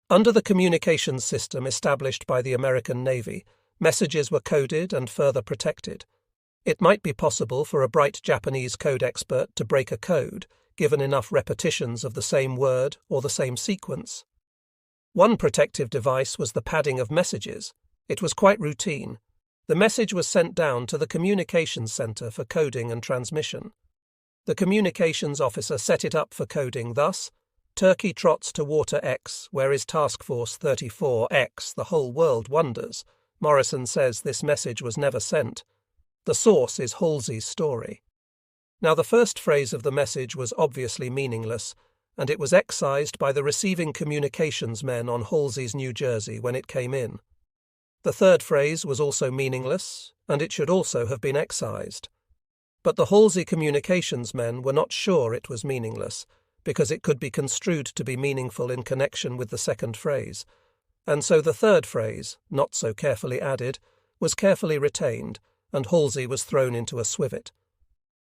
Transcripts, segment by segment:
Under the communications system established by the American Navy, messages were coded and further protected. It might be possible for a bright Japanese code expert to break a code, given enough repetitions of the same word or the same sequence. One protective device was the padding of messages. It was quite routine. The message was sent down to the communications center for coding and transmission. The communications officer set it up for coding thus: Turkey trots to water X, where is Task Force 34X, the whole world wonders. Morrison says this message was never sent. The source is Halsey's story. Now the first phrase of the message was obviously meaningless, and it was excised by the receiving communications men on Halsey's New Jersey when it came in. The third phrase was also meaningless, and it should also have been excised. But the Halsey communications men were not sure it was meaningless, because it could be construed to be meaningful in connection with the second phrase, and so the third phrase, not so carefully added, was carefully retained, and Halsey was thrown into a swivet.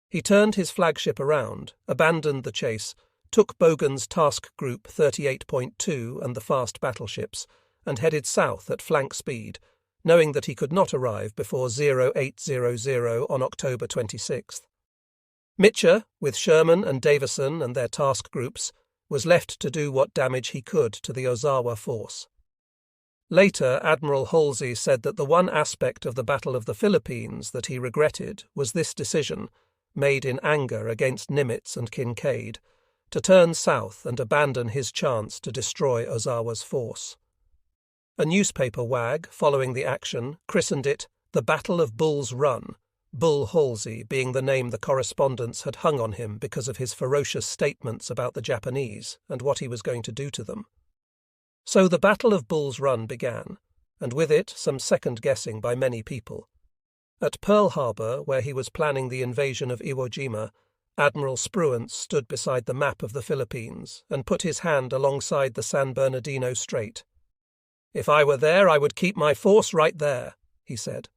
He turned his flagship around, abandoned the chase, took Bogan's Task Group 38.2 and the fast battleships, and headed south at flank speed, knowing that he could not arrive before 0800 on October 26th. Mitcher, with Sherman and Davison and their task groups, was left to do what damage he could to the Ozawa force. Later, Admiral Halsey said that the one aspect of the Battle of the Philippines that he regretted was this decision, made in anger against Nimitz and Kinkaid, to turn south and abandon his chance to destroy Ozawa's force. A newspaper wag, following the action, christened it the Battle of Bull's Run, Bull Halsey being the name the correspondents had hung on him because of his ferocious statements about the Japanese and what he was going to do to them. So the Battle of Bull's Run began, and with it some second-guessing by many people. At Pearl Harbor, where he was planning the invasion of Iwo Jima, Admiral Spruance stood beside the map of the Philippines and put his hand alongside the San Bernardino Strait. "If I were there, I would keep my force right there," he said.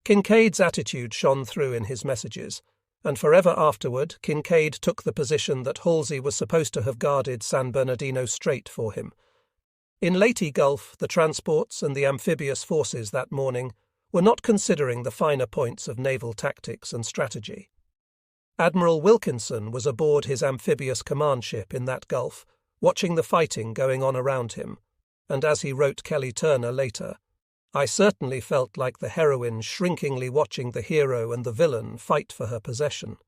Kinkaid's attitude shone through in his messages, and forever afterward Kinkaid took the position that Halsey was supposed to have guarded San Bernardino Strait for him. In Leyte Gulf, the transports and the amphibious forces that morning were not considering the finer points of naval tactics and strategy. Admiral Wilkinson was aboard his amphibious command ship in that gulf, watching the fighting going on around him, and as he wrote Kelly Turner later, "I certainly felt like the heroine shrinkingly watching the hero and the villain fight for her possession."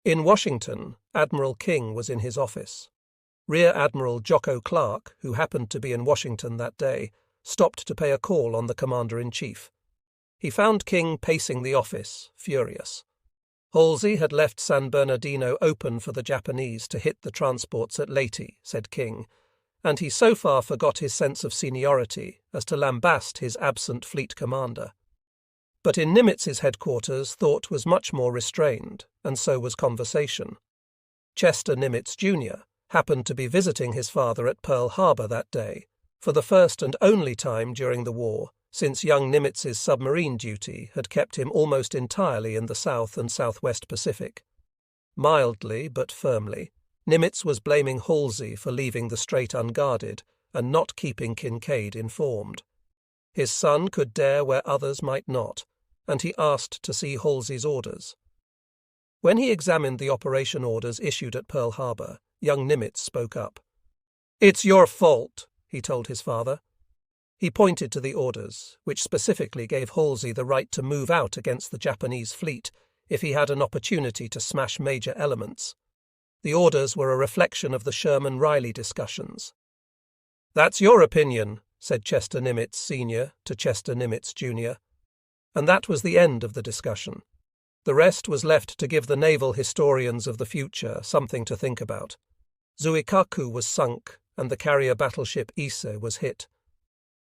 In Washington, Admiral King was in his office. Rear Admiral Jocko Clark, who happened to be in Washington that day, stopped to pay a call on the Commander-in-Chief. He found King pacing the office, furious. Halsey had left San Bernardino open for the Japanese to hit the transports at Leyte, said King, and he so far forgot his sense of seniority as to lambast his absent fleet commander. But in Nimitz's headquarters thought was much more restrained, and so was conversation. Chester Nimitz, Jr., happened to be visiting his father at Pearl Harbor that day, for the first and only time during the war, since young Nimitz's submarine duty had kept him almost entirely in the South and Southwest Pacific. Mildly but firmly, Nimitz was blaming Halsey for leaving the strait unguarded and not keeping Kinkaid informed. His son could dare where others might not, and he asked to see Halsey's orders. When he examined the operation orders issued at Pearl Harbor, young Nimitz spoke up. "It's your fault," he told his father. He pointed to the orders, which specifically gave Halsey the right to move out against the Japanese fleet if he had an opportunity to smash major elements. The orders were a reflection of the Sherman-Riley discussions. "That's your opinion," said Chester Nimitz Sr. to Chester Nimitz Jr., and that was the end of the discussion. The rest was left to give the naval historians of the future something to think about. Zuikaku was sunk, and the carrier battleship Ise was hit.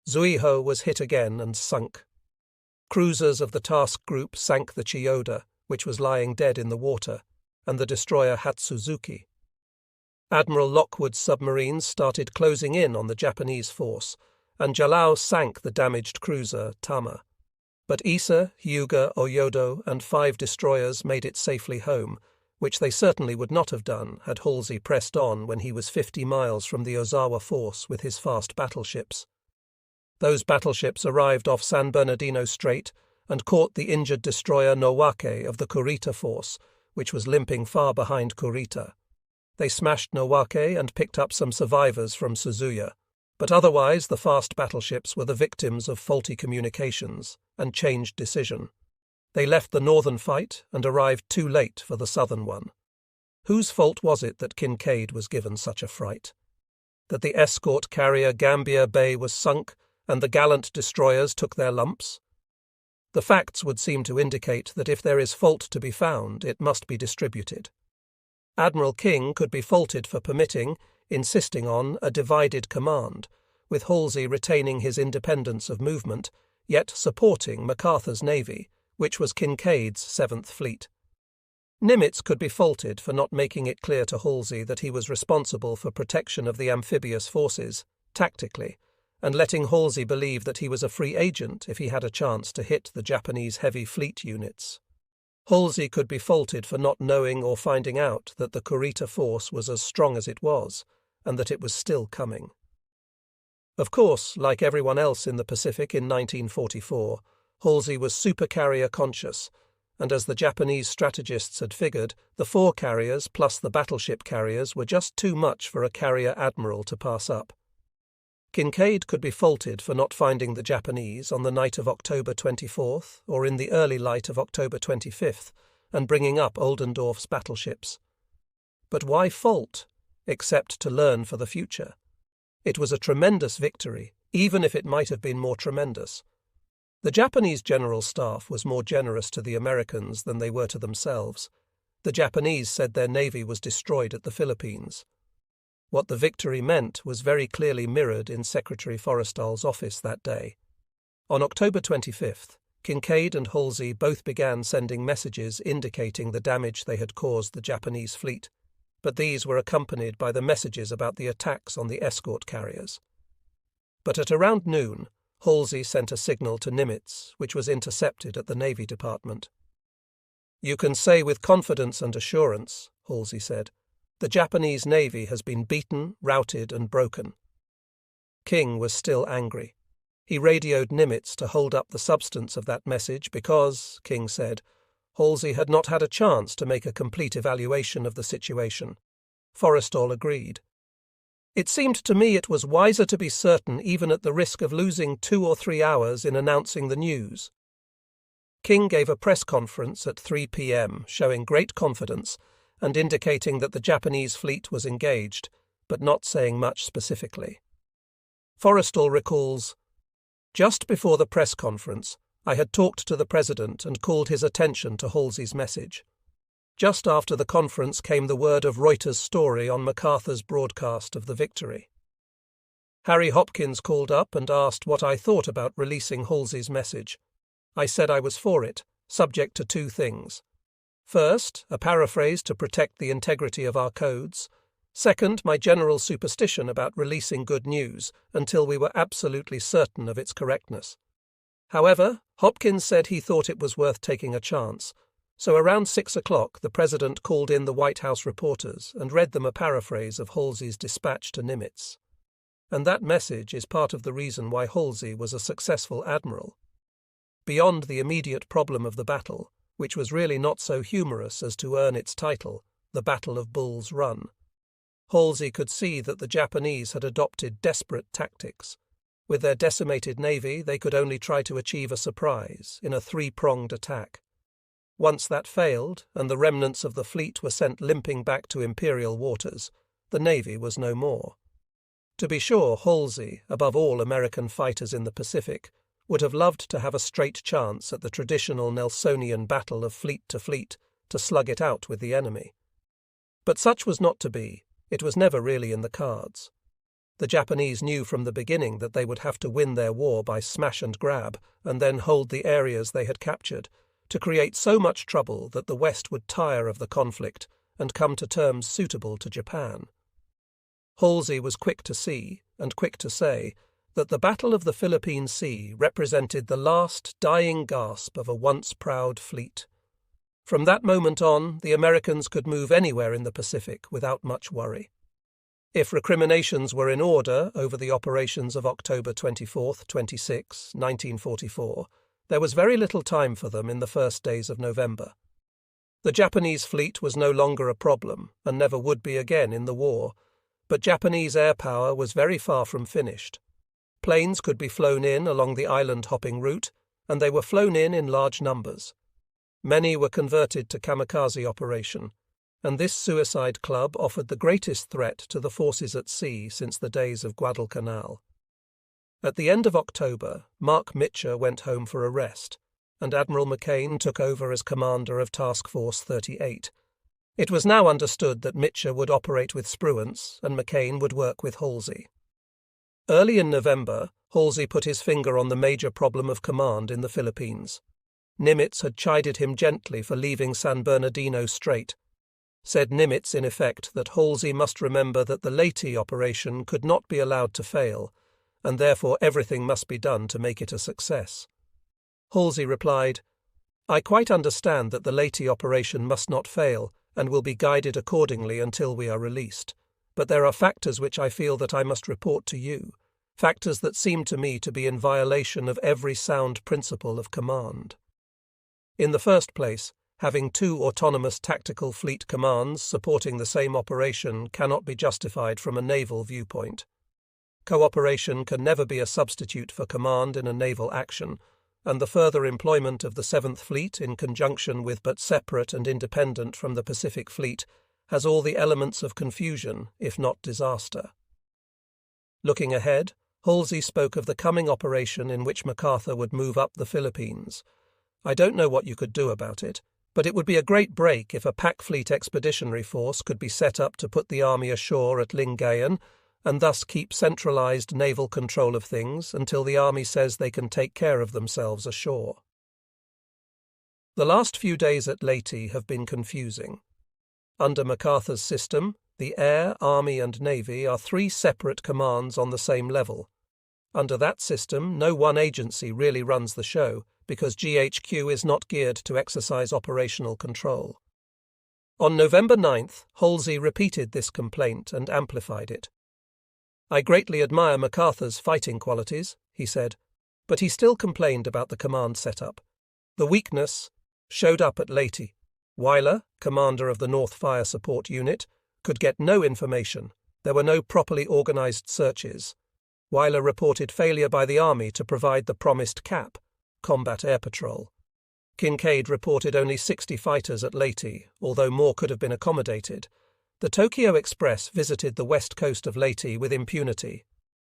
Zuiho was hit again and sunk. Cruisers of the task group sank the Chiyoda, which was lying dead in the water, and the destroyer Hatsuzuki. Admiral Lockwood's submarines started closing in on the Japanese force, and Jalao sank the damaged cruiser Tama. But Ise, Hyuga, Oyodo, and 5 destroyers made it safely home, which they certainly would not have done had Halsey pressed on when he was 50 miles from the Ozawa force with his fast battleships. Those battleships arrived off San Bernardino Strait and caught the injured destroyer Nowake of the Kurita force, which was limping far behind Kurita. They smashed Nowake and picked up some survivors from Suzuya, but otherwise the fast battleships were the victims of faulty communications and changed decision. They left the northern fight and arrived too late for the southern one. Whose fault was it that Kinkaid was given such a fright? That the escort carrier Gambier Bay was sunk and the gallant destroyers took their lumps? The facts would seem to indicate that if there is fault to be found, it must be distributed. Admiral King could be faulted for permitting, insisting on, a divided command, with Halsey retaining his independence of movement, yet supporting MacArthur's navy, which was Kinkaid's 7th Fleet. Nimitz could be faulted for not making it clear to Halsey that he was responsible for protection of the amphibious forces, tactically, and letting Halsey believe that he was a free agent if he had a chance to hit the Japanese heavy fleet units. Halsey could be faulted for not knowing or finding out that the Kurita force was as strong as it was, and that it was still coming. Of course, like everyone else in the Pacific in 1944, Halsey was supercarrier conscious, and as the Japanese strategists had figured, the 4 carriers plus the battleship carriers were just too much for a carrier admiral to pass up. Kinkaid could be faulted for not finding the Japanese on the night of October 24th or in the early light of October 25th and bringing up Oldendorf's battleships. But why fault, except to learn for the future? It was a tremendous victory, even if it might have been more tremendous. The Japanese General Staff was more generous to the Americans than they were to themselves. The Japanese said their navy was destroyed at the Philippines. What the victory meant was very clearly mirrored in Secretary Forrestal's office that day. On October 25th, Kinkaid and Halsey both began sending messages indicating the damage they had caused the Japanese fleet, but these were accompanied by the messages about the attacks on the escort carriers. But at around noon, Halsey sent a signal to Nimitz, which was intercepted at the Navy Department. "You can say with confidence and assurance," Halsey said, "the Japanese Navy has been beaten, routed, and broken." King was still angry. He radioed Nimitz to hold up the substance of that message because, King said, Halsey had not had a chance to make a complete evaluation of the situation. Forrestal agreed. "It seemed to me it was wiser to be certain even at the risk of losing 2 or 3 hours in announcing the news." King gave a press conference at 3 p.m. showing great confidence and indicating that the Japanese fleet was engaged, but not saying much specifically. Forrestal recalls, "Just before the press conference, I had talked to the President and called his attention to Halsey's message. Just after the conference came the word of Reuters' story on MacArthur's broadcast of the victory. Harry Hopkins called up and asked what I thought about releasing Halsey's message. I said I was for it, subject to 2 things. First, a paraphrase to protect the integrity of our codes. Second, my general superstition about releasing good news until we were absolutely certain of its correctness. However, Hopkins said he thought it was worth taking a chance. So around 6 o'clock, the President called in the White House reporters and read them a paraphrase of Halsey's dispatch to Nimitz. And that message is part of the reason why Halsey was a successful admiral. Beyond the immediate problem of the battle, which was really not so humorous as to earn its title, the Battle of Bull's Run, Halsey could see that the Japanese had adopted desperate tactics. With their decimated navy, they could only try to achieve a surprise in a 3-pronged attack. Once that failed, and the remnants of the fleet were sent limping back to Imperial waters, the navy was no more. To be sure, Halsey, above all American fighters in the Pacific, would have loved to have a straight chance at the traditional Nelsonian battle of fleet to slug it out with the enemy. But such was not to be. It was never really in the cards. The Japanese knew from the beginning that they would have to win their war by smash and grab, and then hold the areas they had captured, to create so much trouble that the West would tire of the conflict and come to terms suitable to Japan. Halsey was quick to see, and quick to say, that the Battle of the Philippine Sea represented the last dying gasp of a once proud fleet. From that moment on, the Americans could move anywhere in the Pacific without much worry. If recriminations were in order over the operations of October 24–26, 1944, there was very little time for them in the first days of November. The Japanese fleet was no longer a problem and never would be again in the war, but Japanese air power was very far from finished. Planes could be flown in along the island-hopping route, and they were flown in large numbers. Many were converted to kamikaze operation, and this suicide club offered the greatest threat to the forces at sea since the days of Guadalcanal. At the end of October, Mark Mitcher went home for a rest, and Admiral McCain took over as commander of Task Force 38. It was now understood that Mitcher would operate with Spruance and McCain would work with Halsey. Early in November, Halsey put his finger on the major problem of command in the Philippines. Nimitz had chided him gently for leaving San Bernardino Strait. Said Nimitz in effect that Halsey must remember that the Leyte operation could not be allowed to fail, and therefore everything must be done to make it a success. Halsey replied, "I quite understand that the Leyte operation must not fail and will be guided accordingly until we are released, but there are factors which I feel that I must report to you, factors that seem to me to be in violation of every sound principle of command. In the first place, having two autonomous tactical fleet commands supporting the same operation cannot be justified from a naval viewpoint. Cooperation can never be a substitute for command in a naval action, and the further employment of the Seventh Fleet in conjunction with but separate and independent from the Pacific Fleet has all the elements of confusion, if not disaster." Looking ahead, Halsey spoke of the coming operation in which MacArthur would move up the Philippines. "I don't know what you could do about it, but it would be a great break if a pack fleet expeditionary force could be set up to put the army ashore at Lingayen and thus keep centralized naval control of things until the army says they can take care of themselves ashore." The last few days at Leyte have been confusing. Under MacArthur's system, the Air, Army and Navy are three separate commands on the same level. Under that system, no one agency really runs the show, because GHQ is not geared to exercise operational control. On November 9th, Halsey repeated this complaint and amplified it. "I greatly admire MacArthur's fighting qualities," he said, but he still complained about the command setup. The weakness showed up at Leyte. Weiler, commander of the North Fire Support Unit, could get no information. There were no properly organized searches. Weiler reported failure by the Army to provide the promised CAP, Combat Air Patrol. Kincaid reported only 60 fighters at Leyte, although more could have been accommodated. The Tokyo Express visited the west coast of Leyte with impunity,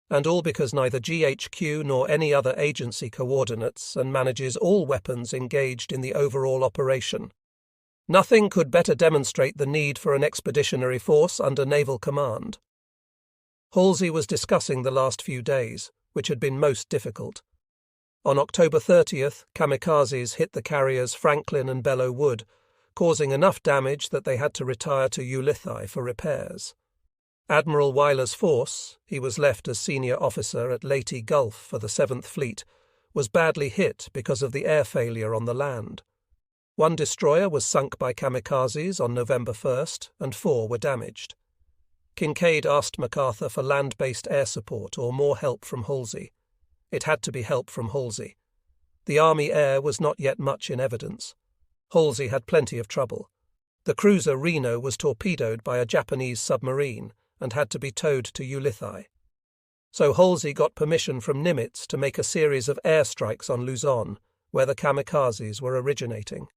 and all because neither GHQ nor any other agency coordinates and manages all weapons engaged in the overall operation. Nothing could better demonstrate the need for an expeditionary force under naval command. Halsey was discussing the last few days, which had been most difficult. On October 30th, kamikazes hit the carriers Franklin and Belleau Wood, causing enough damage that they had to retire to Ulithi for repairs. Admiral Weiler's force, he was left as senior officer at Leyte Gulf for the 7th Fleet, was badly hit because of the air failure on the land. One destroyer was sunk by kamikazes on November 1st, and 4 were damaged. Kincaid asked MacArthur for land-based air support or more help from Halsey. It had to be help from Halsey. The Army air was not yet much in evidence. Halsey had plenty of trouble. The cruiser Reno was torpedoed by a Japanese submarine and had to be towed to Ulithi. So Halsey got permission from Nimitz to make a series of airstrikes on Luzon, where the kamikazes were originating.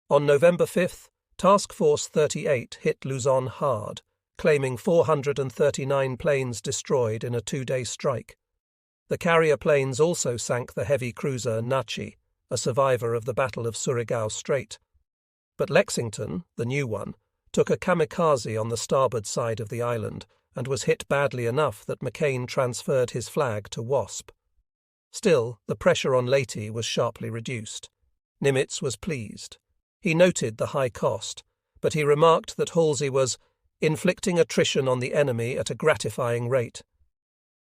On November 5th, Task Force 38 hit Luzon hard, claiming 439 planes destroyed in a 2-day strike. The carrier planes also sank the heavy cruiser Nachi, a survivor of the Battle of Surigao Strait. But Lexington, the new one, took a kamikaze on the starboard side of the island and was hit badly enough that McCain transferred his flag to Wasp. Still, the pressure on Leyte was sharply reduced. Nimitz was pleased. He noted the high cost, but he remarked that Halsey was inflicting attrition on the enemy at a gratifying rate.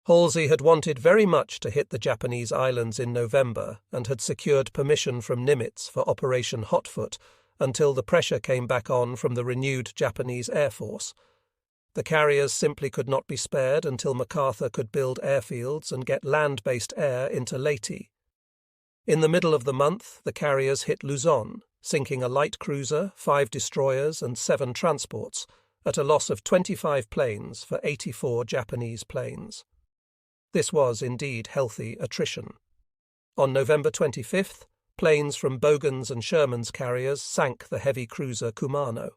Halsey had wanted very much to hit the Japanese islands in November and had secured permission from Nimitz for Operation Hotfoot, until the pressure came back on from the renewed Japanese Air Force. The carriers simply could not be spared until MacArthur could build airfields and get land-based air into Leyte. In the middle of the month, the carriers hit Luzon, sinking a light cruiser, 5 destroyers and 7 transports, at a loss of 25 planes for 84 Japanese planes. This was indeed healthy attrition. On November 25th, planes from Bogan's and Sherman's carriers sank the heavy cruiser Kumano.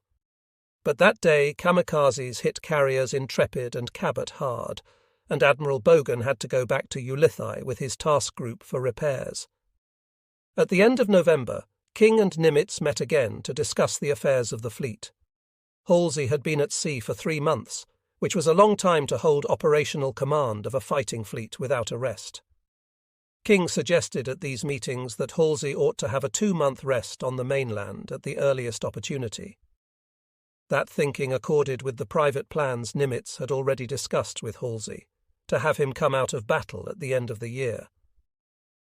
But that day, kamikazes hit carriers Intrepid and Cabot hard, and Admiral Bogan had to go back to Ulithi with his task group for repairs. At the end of November, King and Nimitz met again to discuss the affairs of the fleet. Halsey had been at sea for 3 months, which was a long time to hold operational command of a fighting fleet without a rest. King suggested at these meetings that Halsey ought to have a 2-month rest on the mainland at the earliest opportunity. That thinking accorded with the private plans Nimitz had already discussed with Halsey, to have him come out of battle at the end of the year.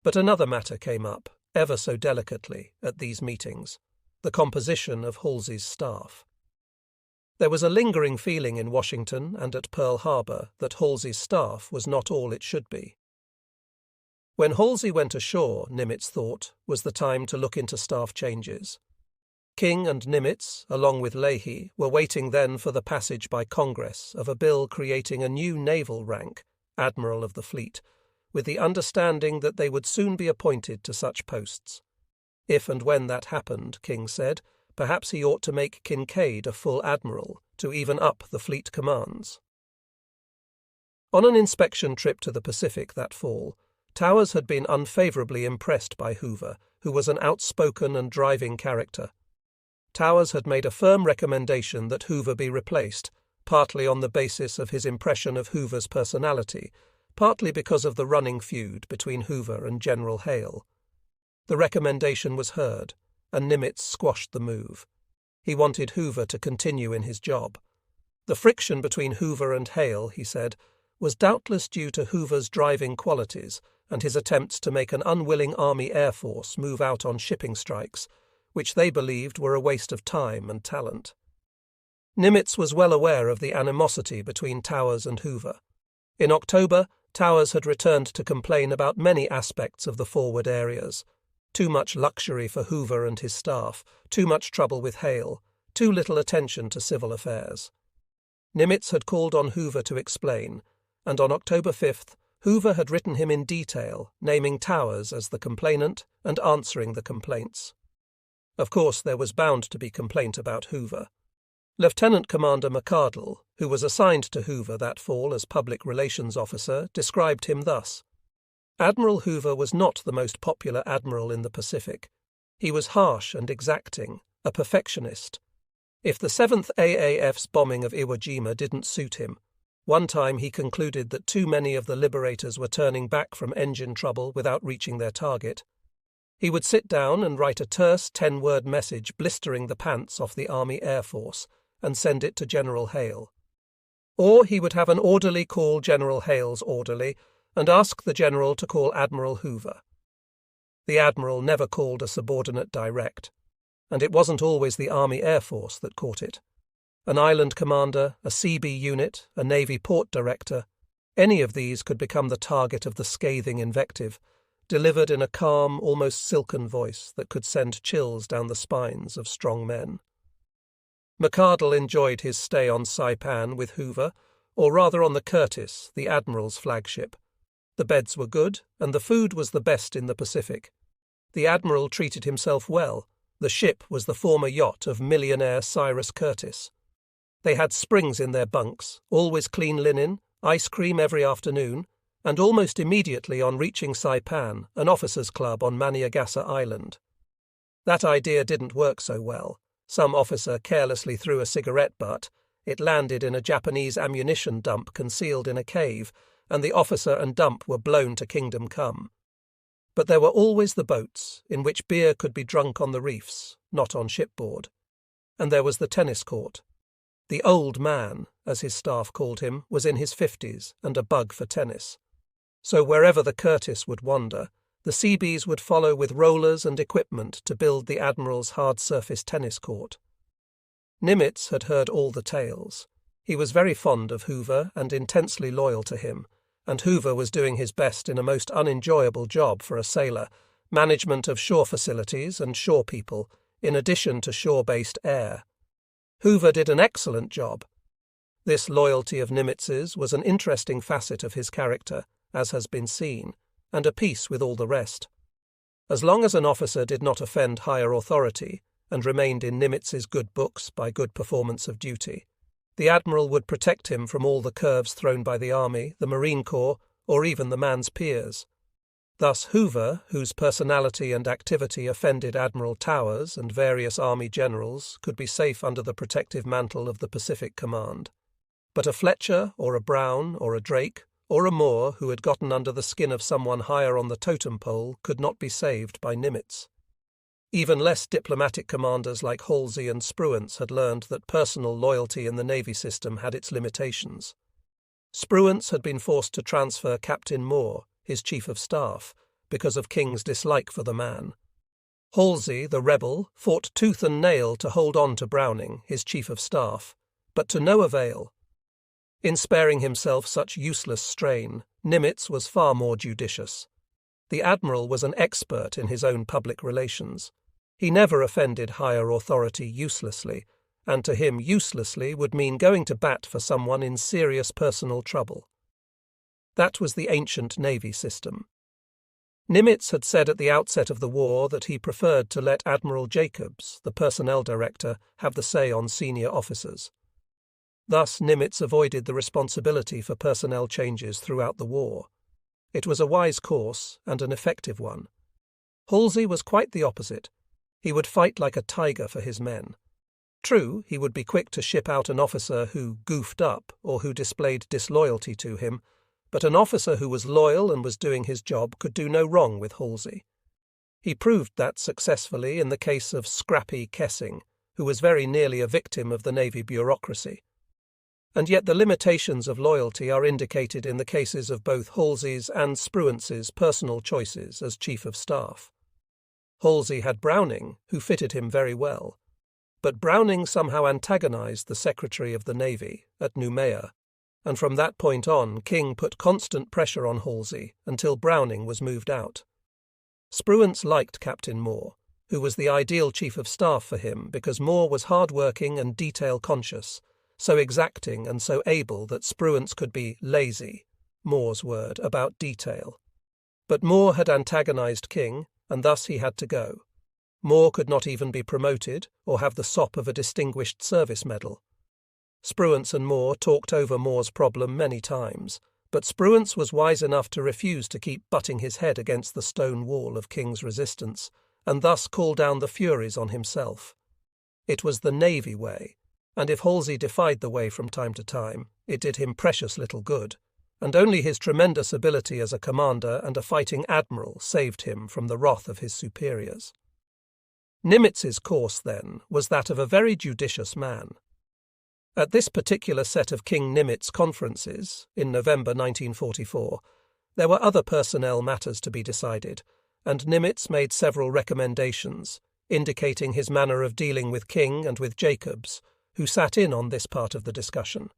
But another matter came up, ever so delicately, at these meetings: the composition of Halsey's staff. There was a lingering feeling in Washington and at Pearl Harbor that Halsey's staff was not all it should be. When Halsey went ashore, Nimitz thought, was the time to look into staff changes. King and Nimitz, along with Leahy, were waiting then for the passage by Congress of a bill creating a new naval rank, Admiral of the Fleet, with the understanding that they would soon be appointed to such posts. If and when that happened, King said, perhaps he ought to make Kincaid a full admiral, to even up the fleet commands. On an inspection trip to the Pacific that fall, Towers had been unfavourably impressed by Hoover, who was an outspoken and driving character. Towers had made a firm recommendation that Hoover be replaced, partly on the basis of his impression of Hoover's personality, partly because of the running feud between Hoover and General Hale. The recommendation was heard, and Nimitz squashed the move. He wanted Hoover to continue in his job. The friction between Hoover and Hale, he said, was doubtless due to Hoover's driving qualities and his attempts to make an unwilling Army Air Force move out on shipping strikes, which they believed were a waste of time and talent. Nimitz was well aware of the animosity between Towers and Hoover. In October, Towers had returned to complain about many aspects of the forward areas: too much luxury for Hoover and his staff, too much trouble with Hale, too little attention to civil affairs. Nimitz had called on Hoover to explain, and on October 5th, Hoover had written him in detail, naming Towers as the complainant and answering the complaints. Of course, there was bound to be complaint about Hoover. Lieutenant Commander McArdle, who was assigned to Hoover that fall as public relations officer, described him thus: Admiral Hoover was not the most popular admiral in the Pacific. He was harsh and exacting, a perfectionist. If the 7th AAF's bombing of Iwo Jima didn't suit him, one time he concluded that too many of the liberators were turning back from engine trouble without reaching their target. He would sit down and write a terse 10-word message blistering the pants off the Army Air Force and send it to General Hale. Or he would have an orderly call General Hale's orderly and ask the general to call Admiral Hoover. The admiral never called a subordinate direct, and it wasn't always the Army Air Force that caught it. An island commander, a CB unit, a Navy port director, any of these could become the target of the scathing invective, delivered in a calm, almost silken voice that could send chills down the spines of strong men. McArdle enjoyed his stay on Saipan with Hoover, or rather on the Curtis, the Admiral's flagship. The beds were good, and the food was the best in the Pacific. The Admiral treated himself well. The ship was the former yacht of millionaire Cyrus Curtis. They had springs in their bunks, always clean linen, ice cream every afternoon, and almost immediately on reaching Saipan, an officers' club on Maniagasa Island. That idea didn't work so well. Some officer carelessly threw a cigarette butt. It landed in a Japanese ammunition dump concealed in a cave, and the officer and dump were blown to Kingdom Come. But there were always the boats, in which beer could be drunk on the reefs, not on shipboard. And there was the tennis court. The old man, as his staff called him, was in his 50s and a bug for tennis. So wherever the Curtis would wander, The Seabees would follow with rollers and equipment to build the Admiral's hard-surface tennis court. Nimitz had heard all the tales. He was very fond of Hoover and intensely loyal to him, and Hoover was doing his best in a most unenjoyable job for a sailor, management of shore facilities and shore people, in addition to shore-based air. Hoover did an excellent job. This loyalty of Nimitz's was an interesting facet of his character, as has been seen, and a piece with all the rest. As long as an officer did not offend higher authority, and remained in Nimitz's good books by good performance of duty, the Admiral would protect him from all the curves thrown by the Army, the Marine Corps, or even the man's peers. Thus Hoover, whose personality and activity offended Admiral Towers and various Army generals, could be safe under the protective mantle of the Pacific Command. But a Fletcher, or a Brown, or a Drake, or a Moore who had gotten under the skin of someone higher on the totem pole could not be saved by Nimitz. Even less diplomatic commanders like Halsey and Spruance had learned that personal loyalty in the Navy system had its limitations. Spruance had been forced to transfer Captain Moore, his chief of staff, because of King's dislike for the man. Halsey, the rebel, fought tooth and nail to hold on to Browning, his chief of staff, but to no avail. In sparing himself such useless strain, Nimitz was far more judicious. The Admiral was an expert in his own public relations. He never offended higher authority uselessly, and to him uselessly would mean going to bat for someone in serious personal trouble. That was the ancient Navy system. Nimitz had said at the outset of the war that he preferred to let Admiral Jacobs, the personnel director, have the say on senior officers. Thus Nimitz avoided the responsibility for personnel changes throughout the war. It was a wise course and an effective one. Halsey was quite the opposite. He would fight like a tiger for his men. True, he would be quick to ship out an officer who goofed up or who displayed disloyalty to him, but an officer who was loyal and was doing his job could do no wrong with Halsey. He proved that successfully in the case of Scrappy Kessing, who was very nearly a victim of the Navy bureaucracy. And yet the limitations of loyalty are indicated in the cases of both Halsey's and Spruance's personal choices as Chief of Staff. Halsey had Browning, who fitted him very well, but Browning somehow antagonized the Secretary of the Navy at Noumea, and from that point on King put constant pressure on Halsey until Browning was moved out. Spruance liked Captain Moore, who was the ideal Chief of Staff for him because Moore was hard-working and detail-conscious, so exacting and so able that Spruance could be lazy, Moore's word, about detail. But Moore had antagonized King, and thus he had to go. Moore could not even be promoted or have the sop of a Distinguished Service Medal. Spruance and Moore talked over Moore's problem many times, but Spruance was wise enough to refuse to keep butting his head against the stone wall of King's resistance, and thus call down the furies on himself. It was the Navy way, and if Halsey defied the way from time to time, it did him precious little good, and only his tremendous ability as a commander and a fighting admiral saved him from the wrath of his superiors. Nimitz's course, then, was that of a very judicious man. At this particular set of King Nimitz conferences, in November 1944, there were other personnel matters to be decided, and Nimitz made several recommendations, indicating his manner of dealing with King and with Jacobs, who sat in on this part of the discussion.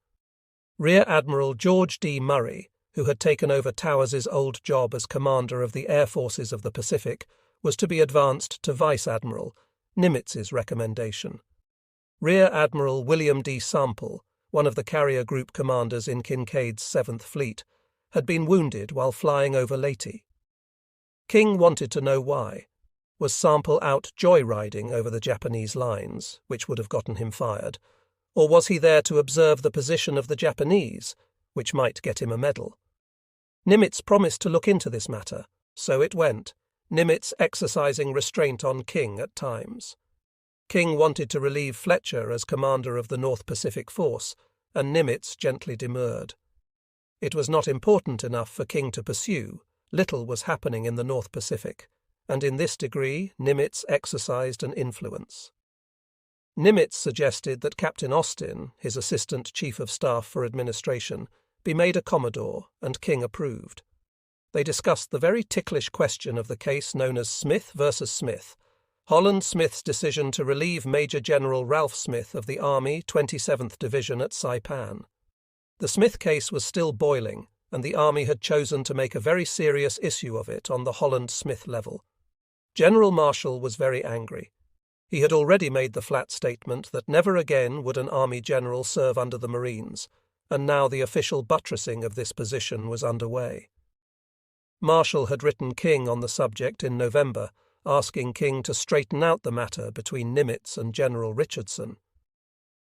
Rear Admiral George D. Murray, who had taken over Towers's old job as commander of the Air Forces of the Pacific, was to be advanced to Vice Admiral, Nimitz's recommendation. Rear Admiral William D. Sample, one of the carrier group commanders in Kinkaid's 7th Fleet, had been wounded while flying over Leyte. King wanted to know why. Was Sample out joyriding over the Japanese lines, which would have gotten him fired, or was he there to observe the position of the Japanese, which might get him a medal? Nimitz promised to look into this matter, so it went, Nimitz exercising restraint on King at times. King wanted to relieve Fletcher as commander of the North Pacific Force, and Nimitz gently demurred. It was not important enough for King to pursue. Little was happening in the North Pacific, and in this degree Nimitz exercised an influence. Nimitz suggested that Captain Austin, his assistant chief of staff for administration, be made a commodore, and King approved. they discussed the very ticklish question of the case known as Smith versus Smith, Holland Smith's decision to relieve Major General Ralph Smith of the Army 27th Division at Saipan. The Smith case was still boiling, and the Army had chosen to make a very serious issue of it on the Holland-Smith level. General Marshall was very angry. He had already made the flat statement that never again would an Army general serve under the Marines, and now the official buttressing of this position was underway. Marshall had written King on the subject in November, asking King to straighten out the matter between Nimitz and General Richardson.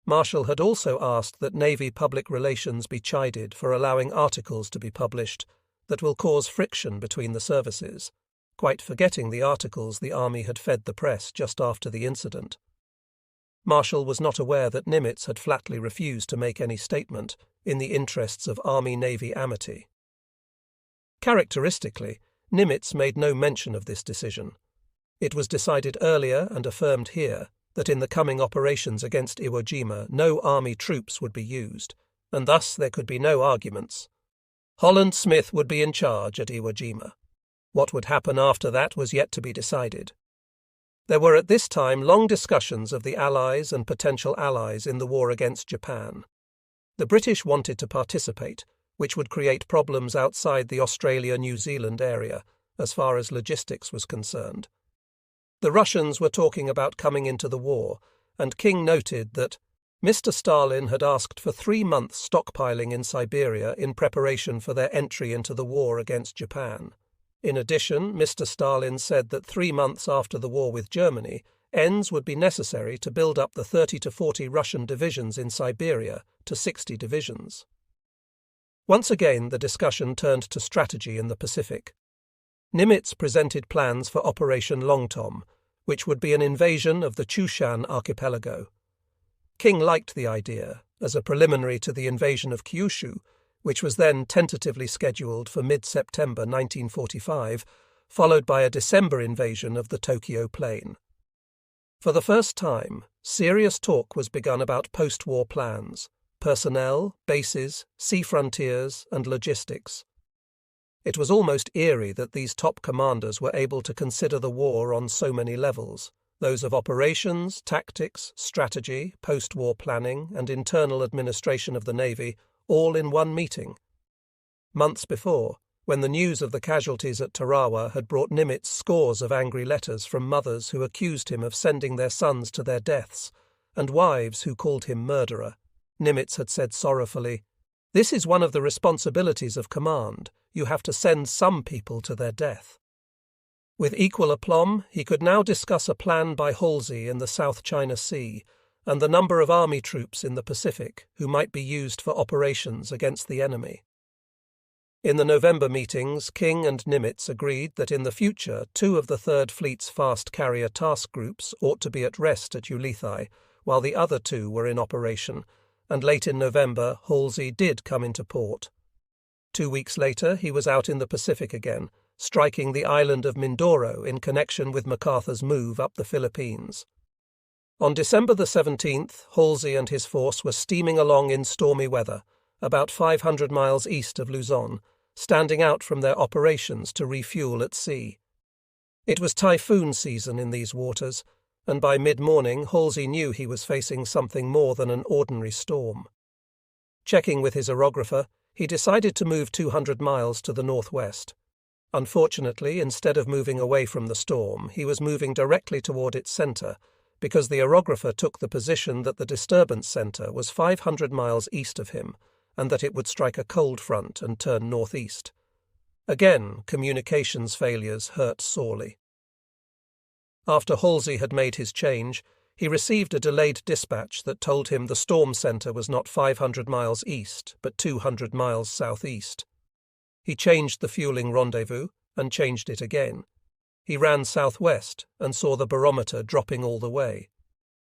Marshall had also asked that Navy public relations be chided for allowing articles to be published that will cause friction between the services, quite forgetting the articles the Army had fed the press just after the incident. Marshall was not aware that Nimitz had flatly refused to make any statement in the interests of Army-Navy amity. Characteristically, Nimitz made no mention of this decision. It was decided earlier and affirmed here that in the coming operations against Iwo Jima no Army troops would be used, and thus there could be no arguments. Holland Smith would be in charge at Iwo Jima. What would happen after that was yet to be decided. There were at this time long discussions of the Allies and potential allies in the war against Japan. The British wanted to participate, which would create problems outside the Australia-New Zealand area, as far as logistics was concerned. The Russians were talking about coming into the war, and King noted that Mr. Stalin had asked for 3 months stockpiling in Siberia in preparation for their entry into the war against Japan. In addition, Mr. Stalin said that 3 months after the war with Germany, ends would be necessary to build up the 30 to 40 Russian divisions in Siberia to 60 divisions. Once again, the discussion turned to strategy in the Pacific. Nimitz presented plans for Operation Long Tom, which would be an invasion of the Chushan archipelago. King liked the idea, as a preliminary to the invasion of Kyushu, which was then tentatively scheduled for mid-September 1945, followed by a December invasion of the Tokyo Plain. For the first time, serious talk was begun about post-war plans, personnel, bases, sea frontiers, and logistics. It was almost eerie that these top commanders were able to consider the war on so many levels, those of operations, tactics, strategy, post-war planning, and internal administration of the Navy, all in one meeting. Months before, when the news of the casualties at Tarawa had brought Nimitz scores of angry letters from mothers who accused him of sending their sons to their deaths, and wives who called him murderer, Nimitz had said sorrowfully, "This is one of the responsibilities of command. You have to send some people to their death." With equal aplomb, he could now discuss a plan by Halsey in the South China Sea and the number of Army troops in the Pacific who might be used for operations against the enemy. In the November meetings, King and Nimitz agreed that in the future 2 of the Third Fleet's fast carrier task groups ought to be at rest at Leyte, while the other 2 were in operation, and late in November Halsey did come into port. 2 weeks later he was out in the Pacific again, striking the island of Mindoro in connection with MacArthur's move up the Philippines. On December the 17th, Halsey and his force were steaming along in stormy weather, about 500 miles east of Luzon, standing out from their operations to refuel at sea. It was typhoon season in these waters, and by mid-morning Halsey knew he was facing something more than an ordinary storm. Checking with his aerographer, he decided to move 200 miles to the northwest. Unfortunately, instead of moving away from the storm, he was moving directly toward its center, because the aerographer took the position that the disturbance center was 500 miles east of him, and that it would strike a cold front and turn northeast. Again, communications failures hurt sorely. After Halsey had made his change, he received a delayed dispatch that told him the storm center was not 500 miles east, but 200 miles southeast. He changed the fueling rendezvous, and changed it again. He ran southwest and saw the barometer dropping all the way.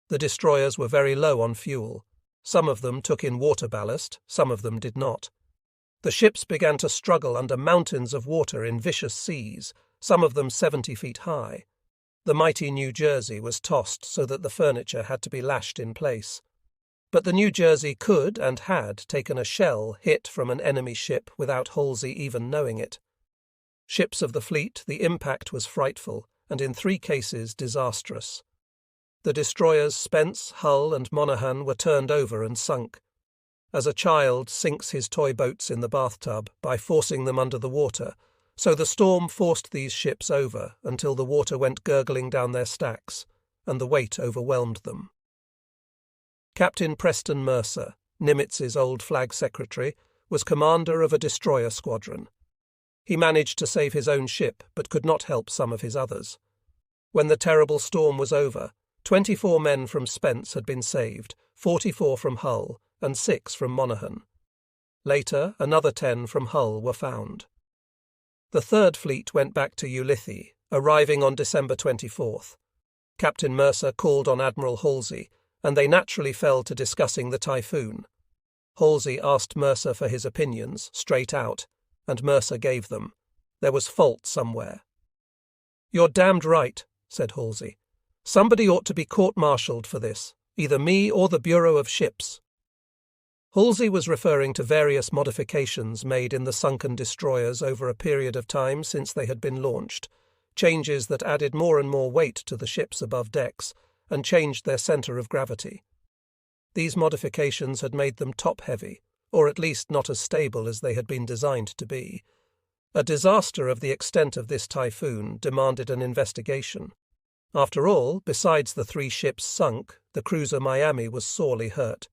The destroyers were very low on fuel. Some of them took in water ballast, some of them did not. The ships began to struggle under mountains of water in vicious seas, some of them 70 feet high. The mighty New Jersey was tossed so that the furniture had to be lashed in place. But the New Jersey could and had taken a shell hit from an enemy ship without Halsey even knowing it. ships of the fleet, the impact was frightful, and in 3 cases disastrous. The destroyers Spence, Hull, and Monaghan were turned over and sunk. As a child sinks his toy boats in the bathtub by forcing them under the water, so the storm forced these ships over until the water went gurgling down their stacks, and the weight overwhelmed them. Captain Preston Mercer, Nimitz's old flag secretary, was commander of a destroyer squadron. He managed to save his own ship, but could not help some of his others. When the terrible storm was over, 24 men from Spence had been saved, 44 from Hull, and 6 from Monaghan. Later, another 10 from Hull were found. The Third Fleet went back to Ulithi, arriving on December 24th. Captain Mercer called on Admiral Halsey, and they naturally fell to discussing the typhoon. Halsey asked Mercer for his opinions, straight out, and Mercer gave them. There was fault somewhere. "You're damned right," said Halsey. "Somebody ought to be court-martialed for this, either me or the Bureau of Ships." Halsey was referring to various modifications made in the sunken destroyers over a period of time since they had been launched, changes that added more and more weight to the ships above decks and changed their centre of gravity. These modifications had made them top-heavy, or at least not as stable as they had been designed to be. A disaster of the extent of this typhoon demanded an investigation. After all, besides the 3 ships sunk, the cruiser Miami was sorely hurt.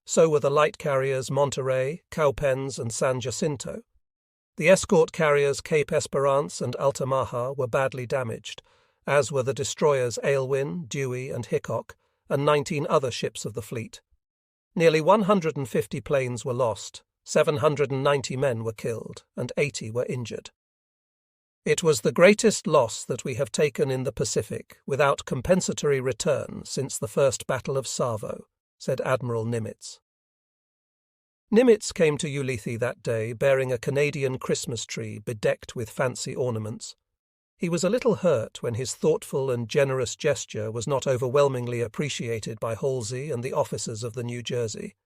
So were the light carriers Monterey, Cowpens, and San Jacinto. The escort carriers Cape Esperance and Altamaha were badly damaged, as were the destroyers Aylwin, Dewey, and Hickok, and 19 other ships of the fleet. Nearly 150 planes were lost, 790 men were killed, and 80 were injured. "It was the greatest loss that we have taken in the Pacific without compensatory return since the First Battle of Savo," said Admiral Nimitz. Nimitz came to Ulithi that day bearing a Canadian Christmas tree bedecked with fancy ornaments. He was a little hurt when his thoughtful and generous gesture was not overwhelmingly appreciated by Halsey and the officers of the New Jersey.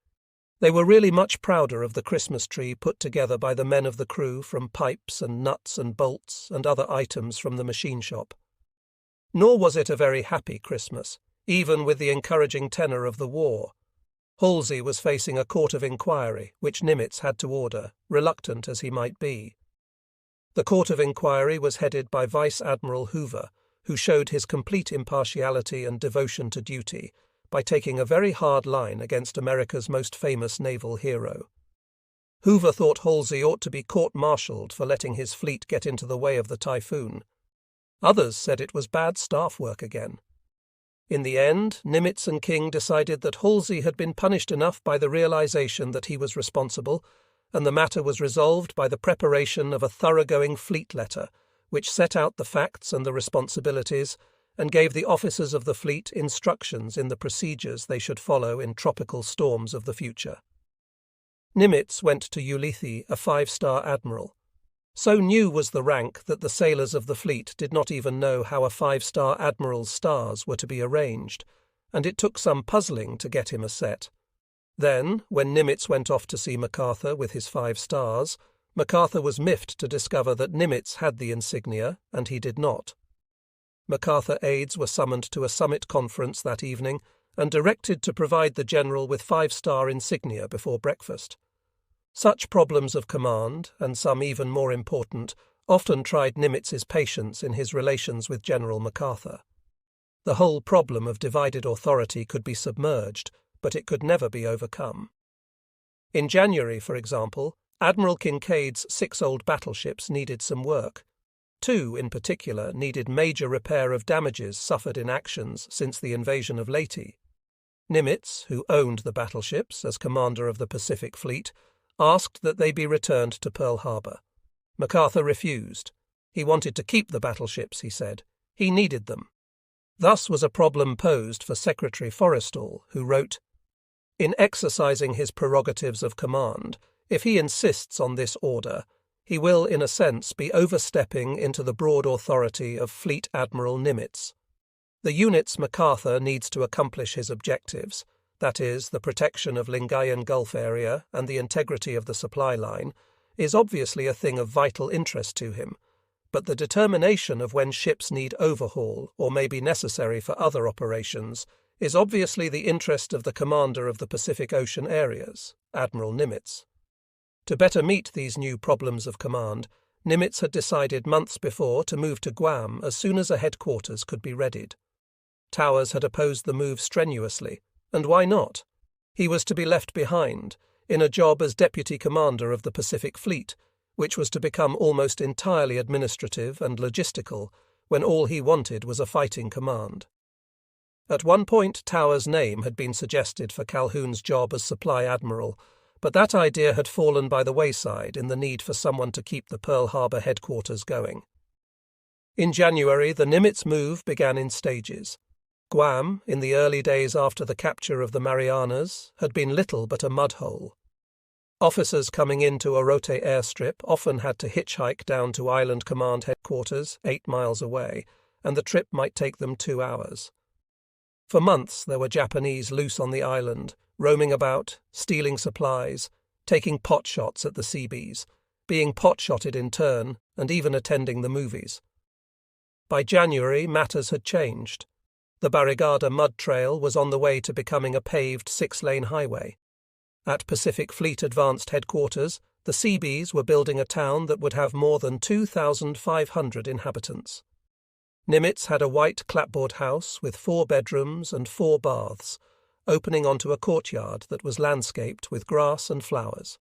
They were really much prouder of the Christmas tree put together by the men of the crew from pipes and nuts and bolts and other items from the machine shop. Nor was it a very happy Christmas, even with the encouraging tenor of the war. Halsey was facing a court of inquiry, which Nimitz had to order, reluctant as he might be. The court of inquiry was headed by Vice Admiral Hoover, who showed his complete impartiality and devotion to duty by taking a very hard line against America's most famous naval hero. Hoover thought Halsey ought to be court-martialed for letting his fleet get into the way of the typhoon. Others said it was bad staff work again. In the end, Nimitz and King decided that Halsey had been punished enough by the realization that he was responsible, and the matter was resolved by the preparation of a thoroughgoing fleet letter, which set out the facts and the responsibilities, and gave the officers of the fleet instructions in the procedures they should follow in tropical storms of the future. Nimitz went to Ulithi a 5-star admiral. So new was the rank that the sailors of the fleet did not even know how a 5-star admiral's stars were to be arranged, and it took some puzzling to get him a set. Then, when Nimitz went off to see MacArthur with his 5 stars, MacArthur was miffed to discover that Nimitz had the insignia, and he did not. MacArthur aides were summoned to a summit conference that evening and directed to provide the general with 5-star insignia before breakfast. Such problems of command, and some even more important, often tried Nimitz's patience in his relations with General MacArthur. The whole problem of divided authority could be submerged, but it could never be overcome. In January, for example, Admiral Kincaid's 6 old battleships needed some work. 2, in particular, needed major repair of damages suffered in actions since the invasion of Leyte. Nimitz, who owned the battleships as commander of the Pacific Fleet, asked that they be returned to Pearl Harbor. MacArthur refused. He wanted to keep the battleships, he said. He needed them. Thus was a problem posed for Secretary Forrestal, who wrote, "In exercising his prerogatives of command, if he insists on this order, he will, in a sense, be overstepping into the broad authority of Fleet Admiral Nimitz. The units MacArthur needs to accomplish his objectives, that is, the protection of Leyte Gulf area and the integrity of the supply line, is obviously a thing of vital interest to him, but the determination of when ships need overhaul or may be necessary for other operations is obviously the interest of the commander of the Pacific Ocean areas, Admiral Nimitz. To better meet these new problems of command, Nimitz had decided months before to move to Guam as soon as a headquarters could be readied. Towers had opposed the move strenuously, and why not? He was to be left behind, in a job as deputy commander of the Pacific Fleet, which was to become almost entirely administrative and logistical when all he wanted was a fighting command. At one point, Towers' name had been suggested for Calhoun's job as supply admiral, but that idea had fallen by the wayside in the need for someone to keep the Pearl Harbor headquarters going. In January, the Nimitz move began in stages. Guam, in the early days after the capture of the Marianas, had been little but a mudhole. Officers coming into Orote airstrip often had to hitchhike down to Island Command headquarters 8 miles away, and the trip might take them 2 hours. For months there were Japanese loose on the island, roaming about, stealing supplies, taking pot shots at the Seabees, being pot-shotted in turn, and even attending the movies. By January, matters had changed. The Barrigada Mud Trail was on the way to becoming a paved 6-lane highway. At Pacific Fleet Advanced Headquarters, the Seabees were building a town that would have more than 2,500 inhabitants. Nimitz had a white clapboard house with 4 bedrooms and 4 baths, opening onto a courtyard that was landscaped with grass and flowers.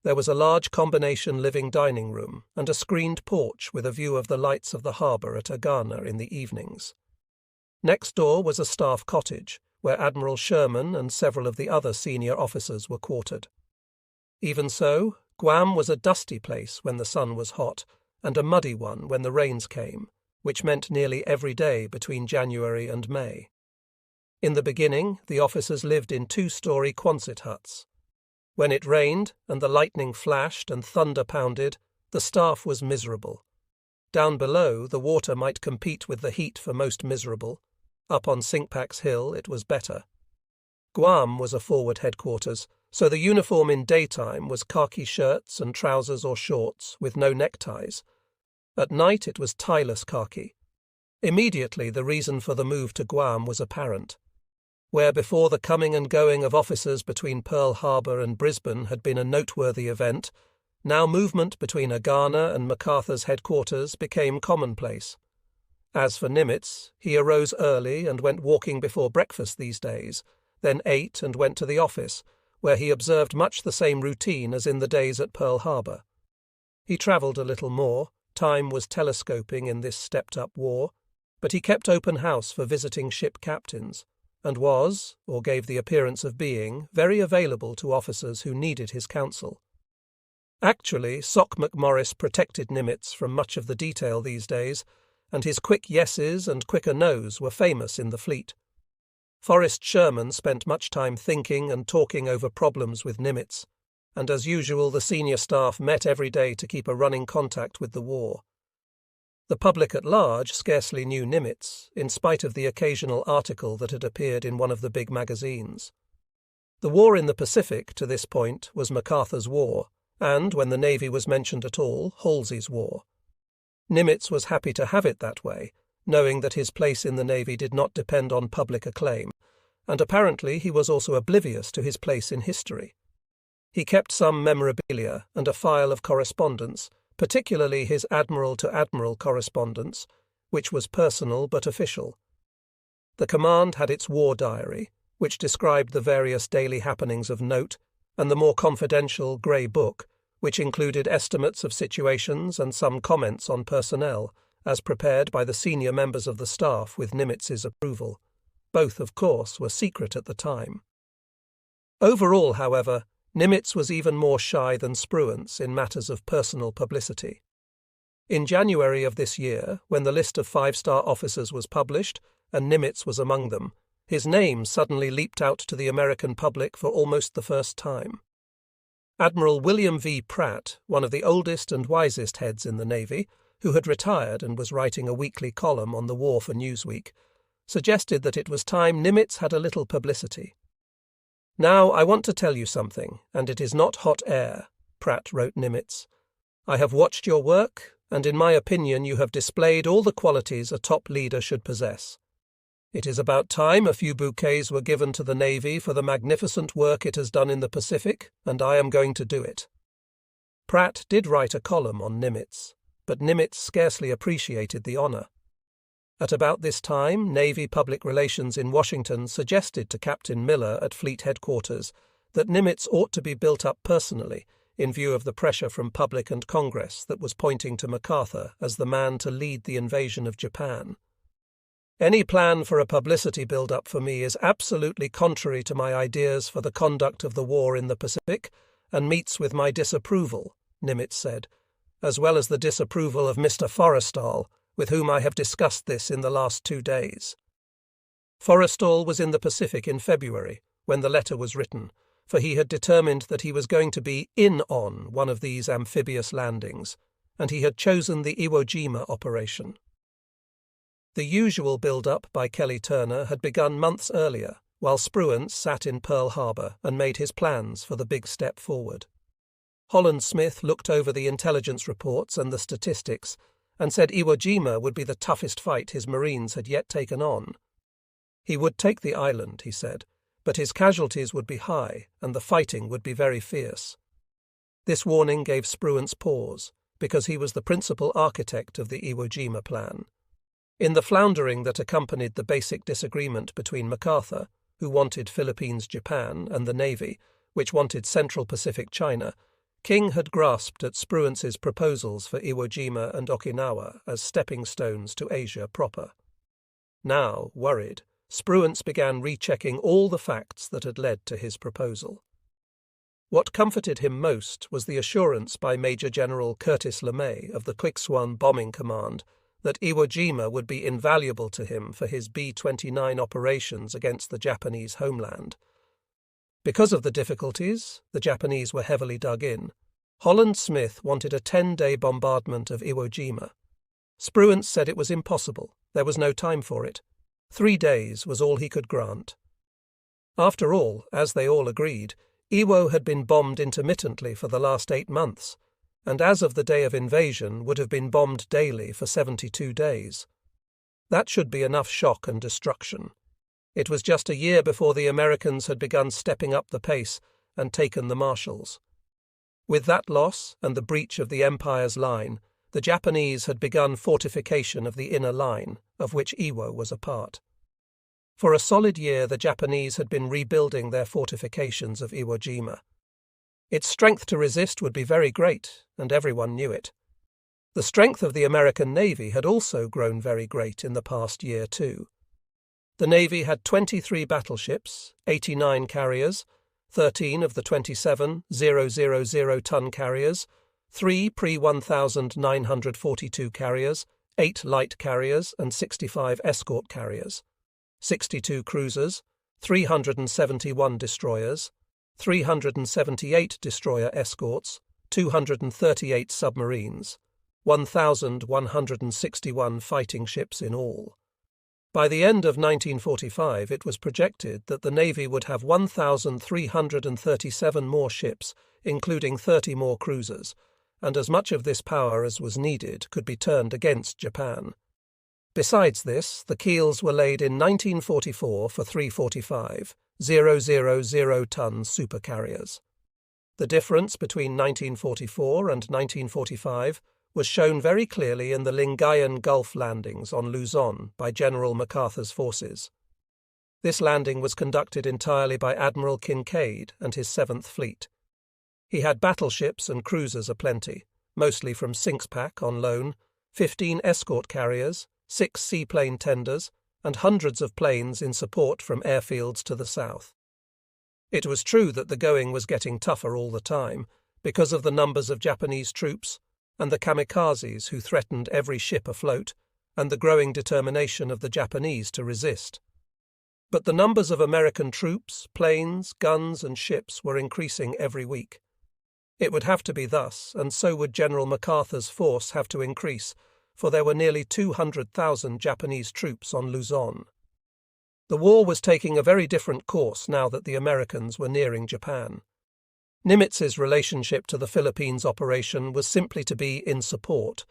There was a large combination living dining room and a screened porch with a view of the lights of the harbour at Agana in the evenings. Next door was a staff cottage, where Admiral Sherman and several of the other senior officers were quartered. Even so, Guam was a dusty place when the sun was hot, and a muddy one when the rains came, which meant nearly every day between January and May. In the beginning, the officers lived in 2-story Quonset huts. When it rained and the lightning flashed and thunder pounded, the staff was miserable. Down below, the water might compete with the heat for most miserable. Up on Sinkpax Hill, it was better. Guam was a forward headquarters, so the uniform in daytime was khaki shirts and trousers or shorts with no neckties. At night it was tieless khaki. Immediately the reason for the move to Guam was apparent. Where before the coming and going of officers between Pearl Harbor and Brisbane had been a noteworthy event, now movement between Agana and MacArthur's headquarters became commonplace. As for Nimitz, he arose early and went walking before breakfast these days, then ate and went to the office, where he observed much the same routine as in the days at Pearl Harbor. He travelled a little more, time was telescoping in this stepped-up war, but he kept open house for visiting ship captains, and was, or gave the appearance of being, very available to officers who needed his counsel. Actually, Sock McMorris protected Nimitz from much of the detail these days, and his quick yeses and quicker nos were famous in the fleet. Forrest Sherman spent much time thinking and talking over problems with Nimitz, and as usual the senior staff met every day to keep a running contact with the war. The public at large scarcely knew Nimitz, in spite of the occasional article that had appeared in one of the big magazines. The war in the Pacific, to this point, was MacArthur's war, and, when the Navy was mentioned at all, Halsey's war. Nimitz was happy to have it that way, knowing that his place in the Navy did not depend on public acclaim, and apparently he was also oblivious to his place in history. He kept some memorabilia and a file of correspondence, particularly his admiral-to-admiral correspondence, which was personal but official. The command had its war diary, which described the various daily happenings of note, and the more confidential Grey Book, which included estimates of situations and some comments on personnel, as prepared by the senior members of the staff with Nimitz's approval. Both, of course, were secret at the time. Overall, however, Nimitz was even more shy than Spruance in matters of personal publicity. In January of this year, when the list of 5-star officers was published, and Nimitz was among them, his name suddenly leaped out to the American public for almost the first time. Admiral William V. Pratt, one of the oldest and wisest heads in the Navy, who had retired and was writing a weekly column on the war for Newsweek, suggested that it was time Nimitz had a little publicity. "Now I want to tell you something, and it is not hot air," Pratt wrote Nimitz. "I have watched your work, and in my opinion you have displayed all the qualities a top leader should possess. It is about time a few bouquets were given to the Navy for the magnificent work it has done in the Pacific, and I am going to do it." Pratt did write a column on Nimitz, but Nimitz scarcely appreciated the honour. At about this time, Navy Public Relations in Washington suggested to Captain Miller at Fleet Headquarters that Nimitz ought to be built up personally in view of the pressure from public and Congress that was pointing to MacArthur as the man to lead the invasion of Japan. "Any plan for a publicity build-up for me is absolutely contrary to my ideas for the conduct of the war in the Pacific and meets with my disapproval," Nimitz said, "as well as the disapproval of Mr. Forrestal, with whom I have discussed this in the last 2 days." Forrestal was in the Pacific in February, when the letter was written, for he had determined that he was going to be in on one of these amphibious landings, and he had chosen the Iwo Jima operation. The usual build-up by Kelly Turner had begun months earlier, while Spruance sat in Pearl Harbor and made his plans for the big step forward. Holland Smith looked over the intelligence reports and the statistics and said Iwo Jima would be the toughest fight his Marines had yet taken on. He would take the island, he said, but his casualties would be high and the fighting would be very fierce. This warning gave Spruance pause, because he was the principal architect of the Iwo Jima plan. In the floundering that accompanied the basic disagreement between MacArthur, who wanted Philippines Japan, and the Navy, which wanted Central Pacific China, King had grasped at Spruance's proposals for Iwo Jima and Okinawa as stepping stones to Asia proper. Now, worried, Spruance began rechecking all the facts that had led to his proposal. What comforted him most was the assurance by Major General Curtis LeMay of the Quickswan Bombing Command that Iwo Jima would be invaluable to him for his B-29 operations against the Japanese homeland. Because of the difficulties, the Japanese were heavily dug in. Holland Smith wanted a 10-day bombardment of Iwo Jima. Spruance said it was impossible. There was no time for it. 3 days was all he could grant. After all, as they all agreed, Iwo had been bombed intermittently for the last 8 months, and as of the day of invasion would have been bombed daily for 72 days. That should be enough shock and destruction. It was just a year before the Americans had begun stepping up the pace and taken the Marshalls. With that loss and the breach of the Empire's line, the Japanese had begun fortification of the inner line, of which Iwo was a part. For a solid year the Japanese had been rebuilding their fortifications of Iwo Jima. Its strength to resist would be very great, and everyone knew it. The strength of the American Navy had also grown very great in the past year too. The Navy had 23 battleships, 89 carriers, 13 of the 27 000-ton carriers, 3 pre-1942 carriers, 8 light carriers and 65 escort carriers, 62 cruisers, 371 destroyers, 378 destroyer escorts, 238 submarines, 1,161 fighting ships in all. By the end of 1945, it was projected that the Navy would have 1,337 more ships, including 30 more cruisers, and as much of this power as was needed could be turned against Japan. Besides this, the keels were laid in 1944 for 345 000-ton supercarriers. The difference between 1944 and 1945 was shown very clearly in the Leyte Gulf landings on Luzon by General MacArthur's forces. This landing was conducted entirely by Admiral Kincaid and his 7th Fleet. He had battleships and cruisers aplenty, mostly from Sinkspack on loan, 15 escort carriers, 6 seaplane tenders, and hundreds of planes in support from airfields to the south. It was true that the going was getting tougher all the time, because of the numbers of Japanese troops, and the kamikazes who threatened every ship afloat, and the growing determination of the Japanese to resist. But the numbers of American troops, planes, guns, and ships were increasing every week. It would have to be thus, and so would General MacArthur's force have to increase, for there were nearly 200,000 Japanese troops on Luzon. The war was taking a very different course now that the Americans were nearing Japan. Nimitz's relationship to the Philippines operation was simply to be in support,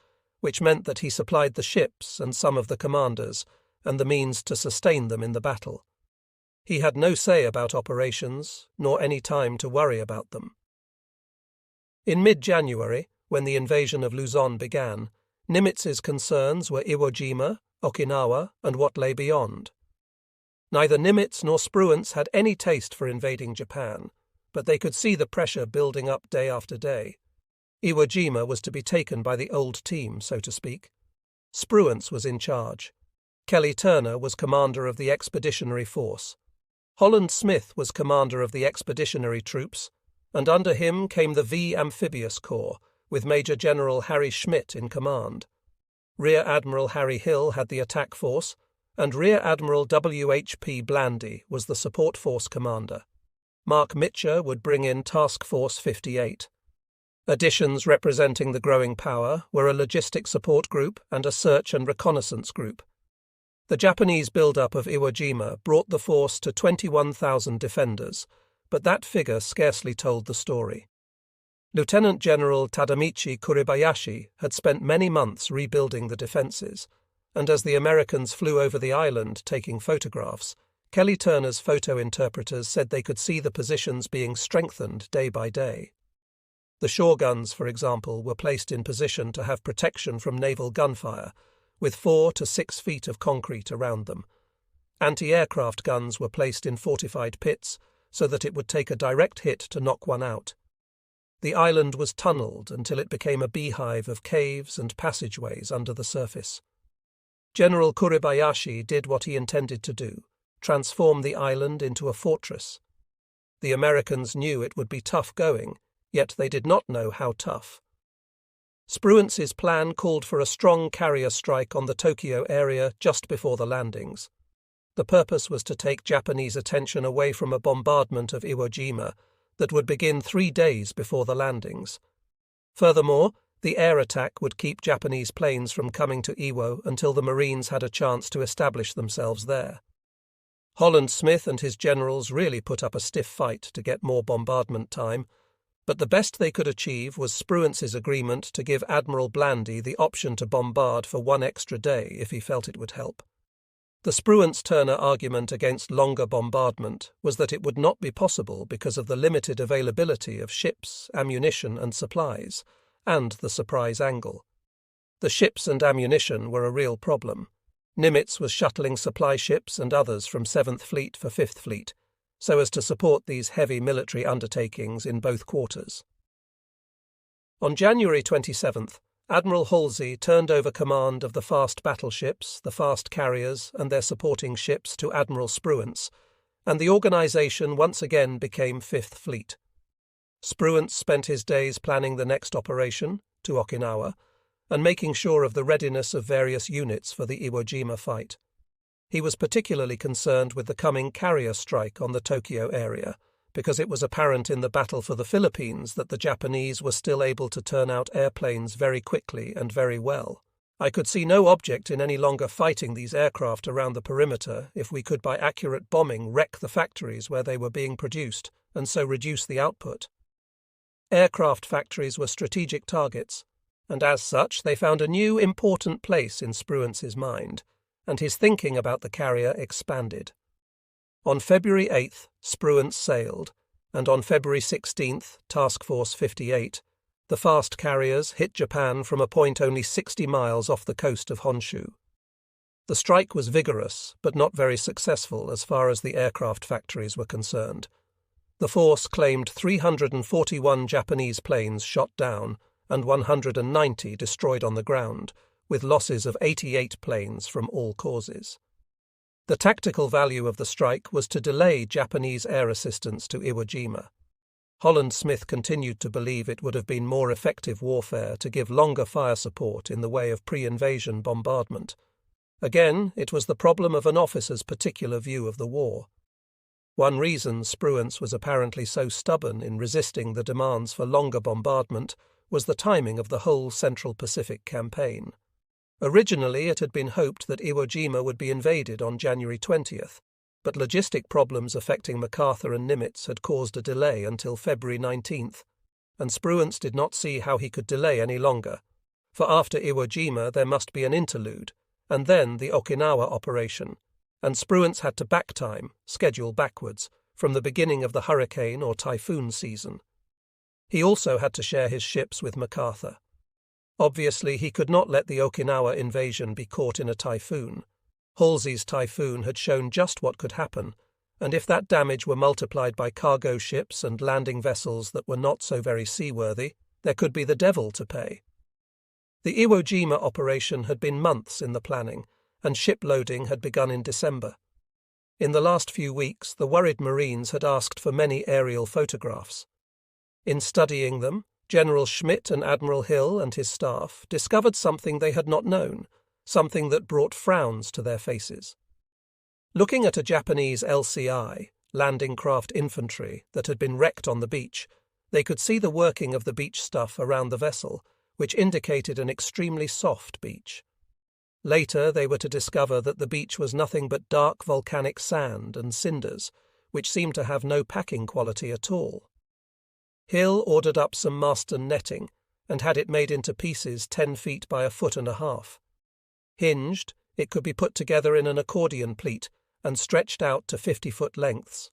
which meant that he supplied the ships and some of the commanders and the means to sustain them in the battle. He had no say about operations, nor any time to worry about them. In mid-January, when the invasion of Luzon began, Nimitz's concerns were Iwo Jima, Okinawa, and what lay beyond. Neither Nimitz nor Spruance had any taste for invading Japan, but they could see the pressure building up day after day. Iwo Jima was to be taken by the old team, so to speak. Spruance was in charge. Kelly Turner was commander of the Expeditionary Force. Holland Smith was commander of the Expeditionary Troops, and under him came the V Amphibious Corps, with Major General Harry Schmidt in command. Rear Admiral Harry Hill had the attack force, and Rear Admiral W.H.P. Blandy was the support force commander. Mark Mitcher would bring in Task Force 58. Additions representing the growing power were a logistic support group and a search and reconnaissance group. The Japanese build-up of Iwo Jima brought the force to 21,000 defenders, but that figure scarcely told the story. Lieutenant General Tadamichi Kuribayashi had spent many months rebuilding the defences, and as the Americans flew over the island taking photographs, Kelly Turner's photo interpreters said they could see the positions being strengthened day by day. The shore guns, for example, were placed in position to have protection from naval gunfire, with 4 to 6 feet of concrete around them. Anti-aircraft guns were placed in fortified pits so that it would take a direct hit to knock one out. The island was tunnelled until it became a beehive of caves and passageways under the surface. General Kuribayashi did what he intended to do, transform the island into a fortress. The Americans knew it would be tough going, yet they did not know how tough. Spruance's plan called for a strong carrier strike on the Tokyo area just before the landings. The purpose was to take Japanese attention away from a bombardment of Iwo Jima that would begin 3 days before the landings. Furthermore, the air attack would keep Japanese planes from coming to Iwo until the Marines had a chance to establish themselves there. Holland Smith and his generals really put up a stiff fight to get more bombardment time, but the best they could achieve was Spruance's agreement to give Admiral Blandy the option to bombard for 1 extra day if he felt it would help. The Spruance-Turner argument against longer bombardment was that it would not be possible because of the limited availability of ships, ammunition and supplies, and the surprise angle. The ships and ammunition were a real problem. Nimitz was shuttling supply ships and others from 7th Fleet for 5th Fleet, so as to support these heavy military undertakings in both quarters. On January 27th, Admiral Halsey turned over command of the fast battleships, the fast carriers, and their supporting ships to Admiral Spruance, and the organisation once again became 5th Fleet. Spruance spent his days planning the next operation, to Okinawa, and making sure of the readiness of various units for the Iwo Jima fight. He was particularly concerned with the coming carrier strike on the Tokyo area, because it was apparent in the battle for the Philippines that the Japanese were still able to turn out airplanes very quickly and very well. I could see no object in any longer fighting these aircraft around the perimeter if we could by accurate bombing wreck the factories where they were being produced and so reduce the output. Aircraft factories were strategic targets, and as such they found a new important place in Spruance's mind, and his thinking about the carrier expanded. On February 8th, Spruance sailed, and on February 16th, Task Force 58, the fast carriers hit Japan from a point only 60 miles off the coast of Honshu. The strike was vigorous, but not very successful as far as the aircraft factories were concerned. The force claimed 341 Japanese planes shot down and 190 destroyed on the ground, with losses of 88 planes from all causes. The tactical value of the strike was to delay Japanese air assistance to Iwo Jima. Holland Smith continued to believe it would have been more effective warfare to give longer fire support in the way of pre-invasion bombardment. Again, it was the problem of an officer's particular view of the war. One reason Spruance was apparently so stubborn in resisting the demands for longer bombardment was the timing of the whole Central Pacific campaign. Originally, it had been hoped that Iwo Jima would be invaded on January 20th, but logistic problems affecting MacArthur and Nimitz had caused a delay until February 19th, and Spruance did not see how he could delay any longer. for after Iwo Jima there must be an interlude, and then the Okinawa operation, and Spruance had to backtime, schedule backwards, from the beginning of the hurricane or typhoon season. He also had to share his ships with MacArthur. Obviously, he could not let the Okinawa invasion be caught in a typhoon. Halsey's typhoon had shown just what could happen, and if that damage were multiplied by cargo ships and landing vessels that were not so very seaworthy, there could be the devil to pay. The Iwo Jima operation had been months in the planning, and shiploading had begun in December. In the last few weeks, the worried Marines had asked for many aerial photographs. In studying them, General Schmidt and Admiral Hill and his staff discovered something they had not known, something that brought frowns to their faces. Looking at a Japanese LCI, landing craft infantry, that had been wrecked on the beach, they could see the working of the beach stuff around the vessel, which indicated an extremely soft beach. Later they were to discover that the beach was nothing but dark volcanic sand and cinders, which seemed to have no packing quality at all. Hill ordered up some Marston netting and had it made into pieces 10 feet by 1.5 feet. Hinged, it could be put together in an accordion pleat and stretched out to 50-foot lengths.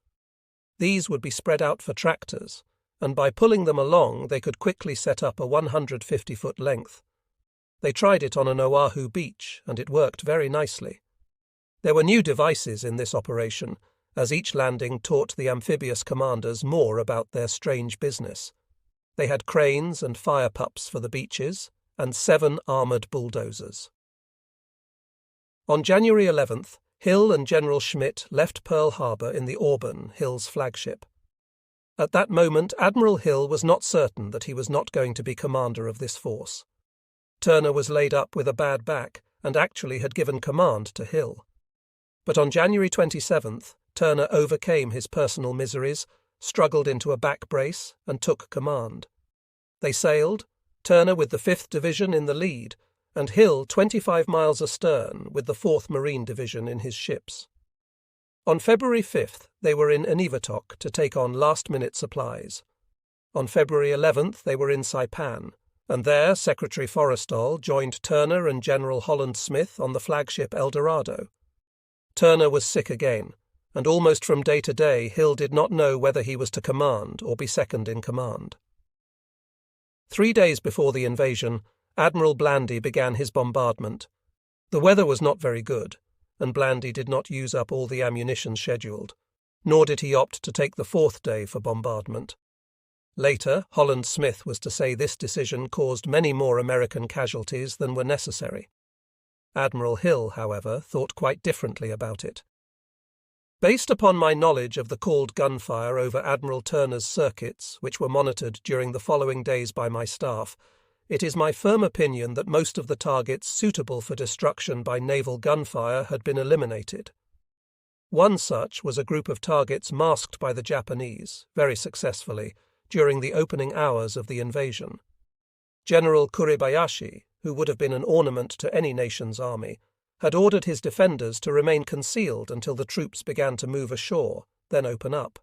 These would be spread out for tractors, and by pulling them along they could quickly set up a 150-foot length. They tried it on an Oahu beach, and it worked very nicely. There were new devices in this operation, as each landing taught the amphibious commanders more about their strange business. They had cranes and fire pups for the beaches, and 7 armoured bulldozers. On January 11th, Hill and General Schmidt left Pearl Harbor in the Auburn, Hill's flagship. At that moment, Admiral Hill was not certain that he was not going to be commander of this force. Turner was laid up with a bad back and actually had given command to Hill. But on January 27th, Turner overcame his personal miseries, struggled into a back brace, and took command. They sailed, Turner with the 5th Division in the lead, and Hill 25 miles astern with the 4th Marine Division in his ships. On February 5th, they were in Eniwetok to take on last-minute supplies. On February 11th, they were in Saipan, and there Secretary Forrestal joined Turner and General Holland Smith on the flagship El Dorado. Turner was sick again, and almost from day to day Hill did not know whether he was to command or be second in command. 3 days before the invasion, Admiral Blandy began his bombardment. The weather was not very good, and Blandy did not use up all the ammunition scheduled, nor did he opt to take the 4th day for bombardment. Later, Holland Smith was to say this decision caused many more American casualties than were necessary. Admiral Hill, however, thought quite differently about it. Based upon my knowledge of the called gunfire over Admiral Turner's circuits, which were monitored during the following days by my staff, it is my firm opinion that most of the targets suitable for destruction by naval gunfire had been eliminated. One such was a group of targets masked by the Japanese, very successfully, during the opening hours of the invasion. General Kuribayashi, who would have been an ornament to any nation's army, had ordered his defenders to remain concealed until the troops began to move ashore, then open up.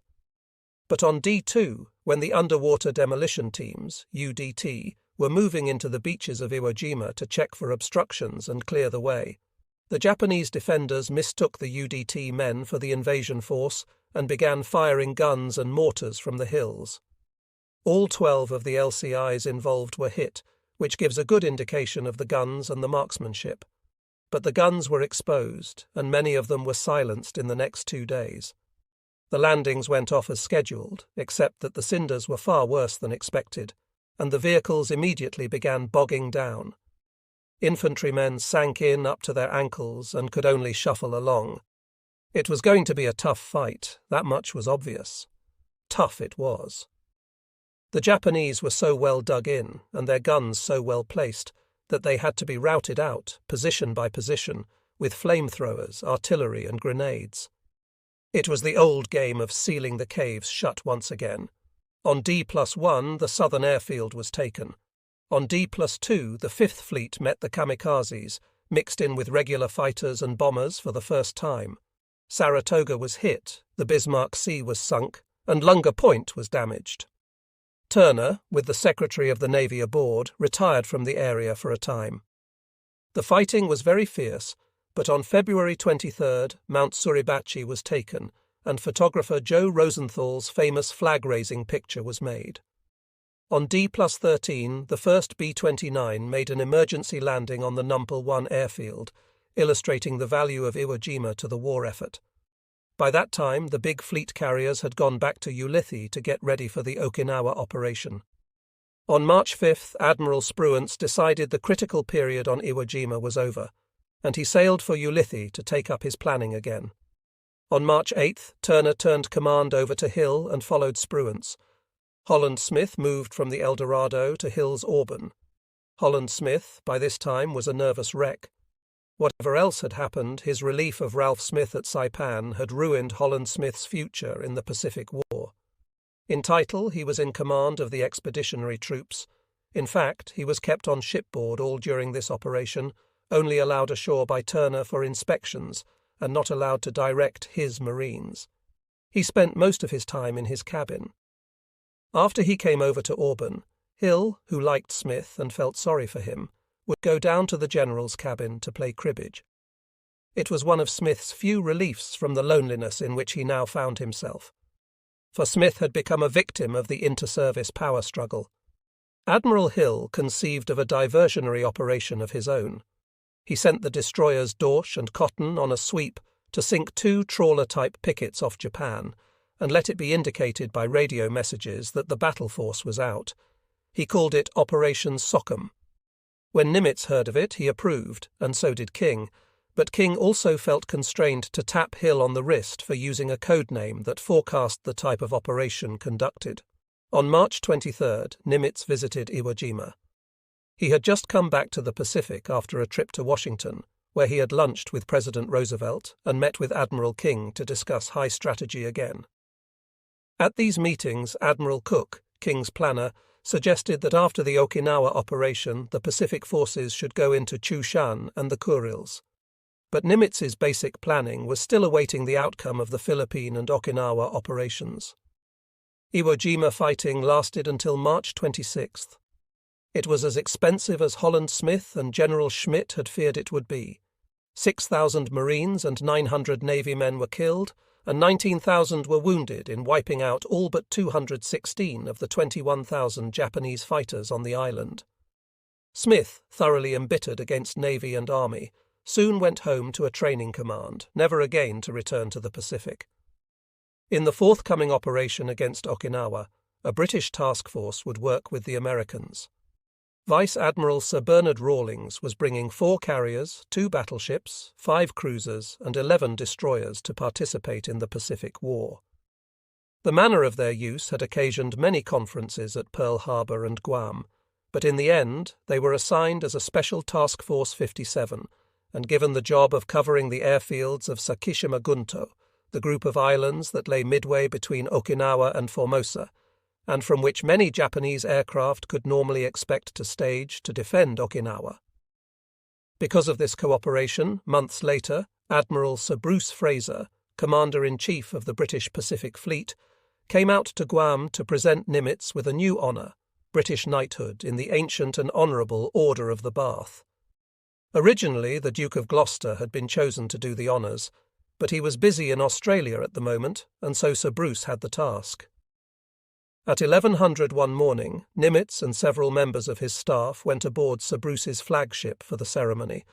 But on D2, when the underwater demolition teams, UDT, were moving into the beaches of Iwo Jima to check for obstructions and clear the way, the Japanese defenders mistook the UDT men for the invasion force and began firing guns and mortars from the hills. All 12 of the LCIs involved were hit, which gives a good indication of the guns and the marksmanship. But the guns were exposed, and many of them were silenced in the next 2 days. The landings went off as scheduled, except that the cinders were far worse than expected, and the vehicles immediately began bogging down. Infantrymen sank in up to their ankles and could only shuffle along. It was going to be a tough fight, that much was obvious. Tough it was. The Japanese were so well dug in, and their guns so well placed, that they had to be routed out, position by position, with flamethrowers, artillery, and grenades. It was the old game of sealing the caves shut once again. On D+1, the southern airfield was taken. On D+2, the 5th Fleet met the kamikazes, mixed in with regular fighters and bombers for the first time. Saratoga was hit, the Bismarck Sea was sunk, and Lunga Point was damaged. Turner, with the Secretary of the Navy aboard, retired from the area for a time. The fighting was very fierce, but on February 23rd, Mount Suribachi was taken, and photographer Joe Rosenthal's famous flag-raising picture was made. On D+13, the first B-29 made an emergency landing on the Numpel 1 airfield, illustrating the value of Iwo Jima to the war effort. By that time, the big fleet carriers had gone back to Ulithi to get ready for the Okinawa operation. On March 5th, Admiral Spruance decided the critical period on Iwo Jima was over, and he sailed for Ulithi to take up his planning again. On March 8th, Turner turned command over to Hill and followed Spruance. Holland Smith moved from the El Dorado to Hill's Auburn. Holland Smith, by this time, was a nervous wreck. Whatever else had happened, his relief of Ralph Smith at Saipan had ruined Holland Smith's future in the Pacific War. In title, he was in command of the expeditionary troops. In fact, he was kept on shipboard all during this operation, only allowed ashore by Turner for inspections, and not allowed to direct his Marines. He spent most of his time in his cabin. After he came over to Auburn, Hill, who liked Smith and felt sorry for him, would go down to the general's cabin to play cribbage. It was one of Smith's few reliefs from the loneliness in which he now found himself. For Smith had become a victim of the inter-service power struggle. Admiral Hill conceived of a diversionary operation of his own. He sent the destroyers Dorsch and Cotton on a sweep to sink 2 trawler-type pickets off Japan, and let it be indicated by radio messages that the battle force was out. He called it Operation Sockham. When Nimitz heard of it, he approved, and so did King, but King also felt constrained to tap Hill on the wrist for using a code name that forecast the type of operation conducted. On March 23rd, Nimitz visited Iwo Jima. He had just come back to the Pacific after a trip to Washington, where he had lunched with President Roosevelt and met with Admiral King to discuss high strategy again. At these meetings, Admiral Cook, King's planner, suggested that after the Okinawa operation, the Pacific forces should go into Chushan and the Kurils. But Nimitz's basic planning was still awaiting the outcome of the Philippine and Okinawa operations. Iwo Jima fighting lasted until March 26th. It was as expensive as Holland Smith and General Schmidt had feared it would be. 6,000 Marines and 900 Navy men were killed, and 19,000 were wounded in wiping out all but 216 of the 21,000 Japanese fighters on the island. Smith, thoroughly embittered against Navy and Army, soon went home to a training command, never again to return to the Pacific. In the forthcoming operation against Okinawa, a British task force would work with the Americans. Vice Admiral Sir Bernard Rawlings was bringing 4 carriers, 2 battleships, 5 cruisers, and 11 destroyers to participate in the Pacific War. The manner of their use had occasioned many conferences at Pearl Harbor and Guam, but in the end they were assigned as a Special Task Force 57 and given the job of covering the airfields of Sakishima Gunto, the group of islands that lay midway between Okinawa and Formosa, and from which many Japanese aircraft could normally expect to stage to defend Okinawa. Because of this cooperation, months later, Admiral Sir Bruce Fraser, Commander-in-Chief of the British Pacific Fleet, came out to Guam to present Nimitz with a new honour, British knighthood in the ancient and honourable Order of the Bath. Originally, the Duke of Gloucester had been chosen to do the honours, but he was busy in Australia at the moment, and so Sir Bruce had the task. At 1100 one morning, Nimitz and several members of his staff went aboard Sir Bruce's flagship for the ceremony,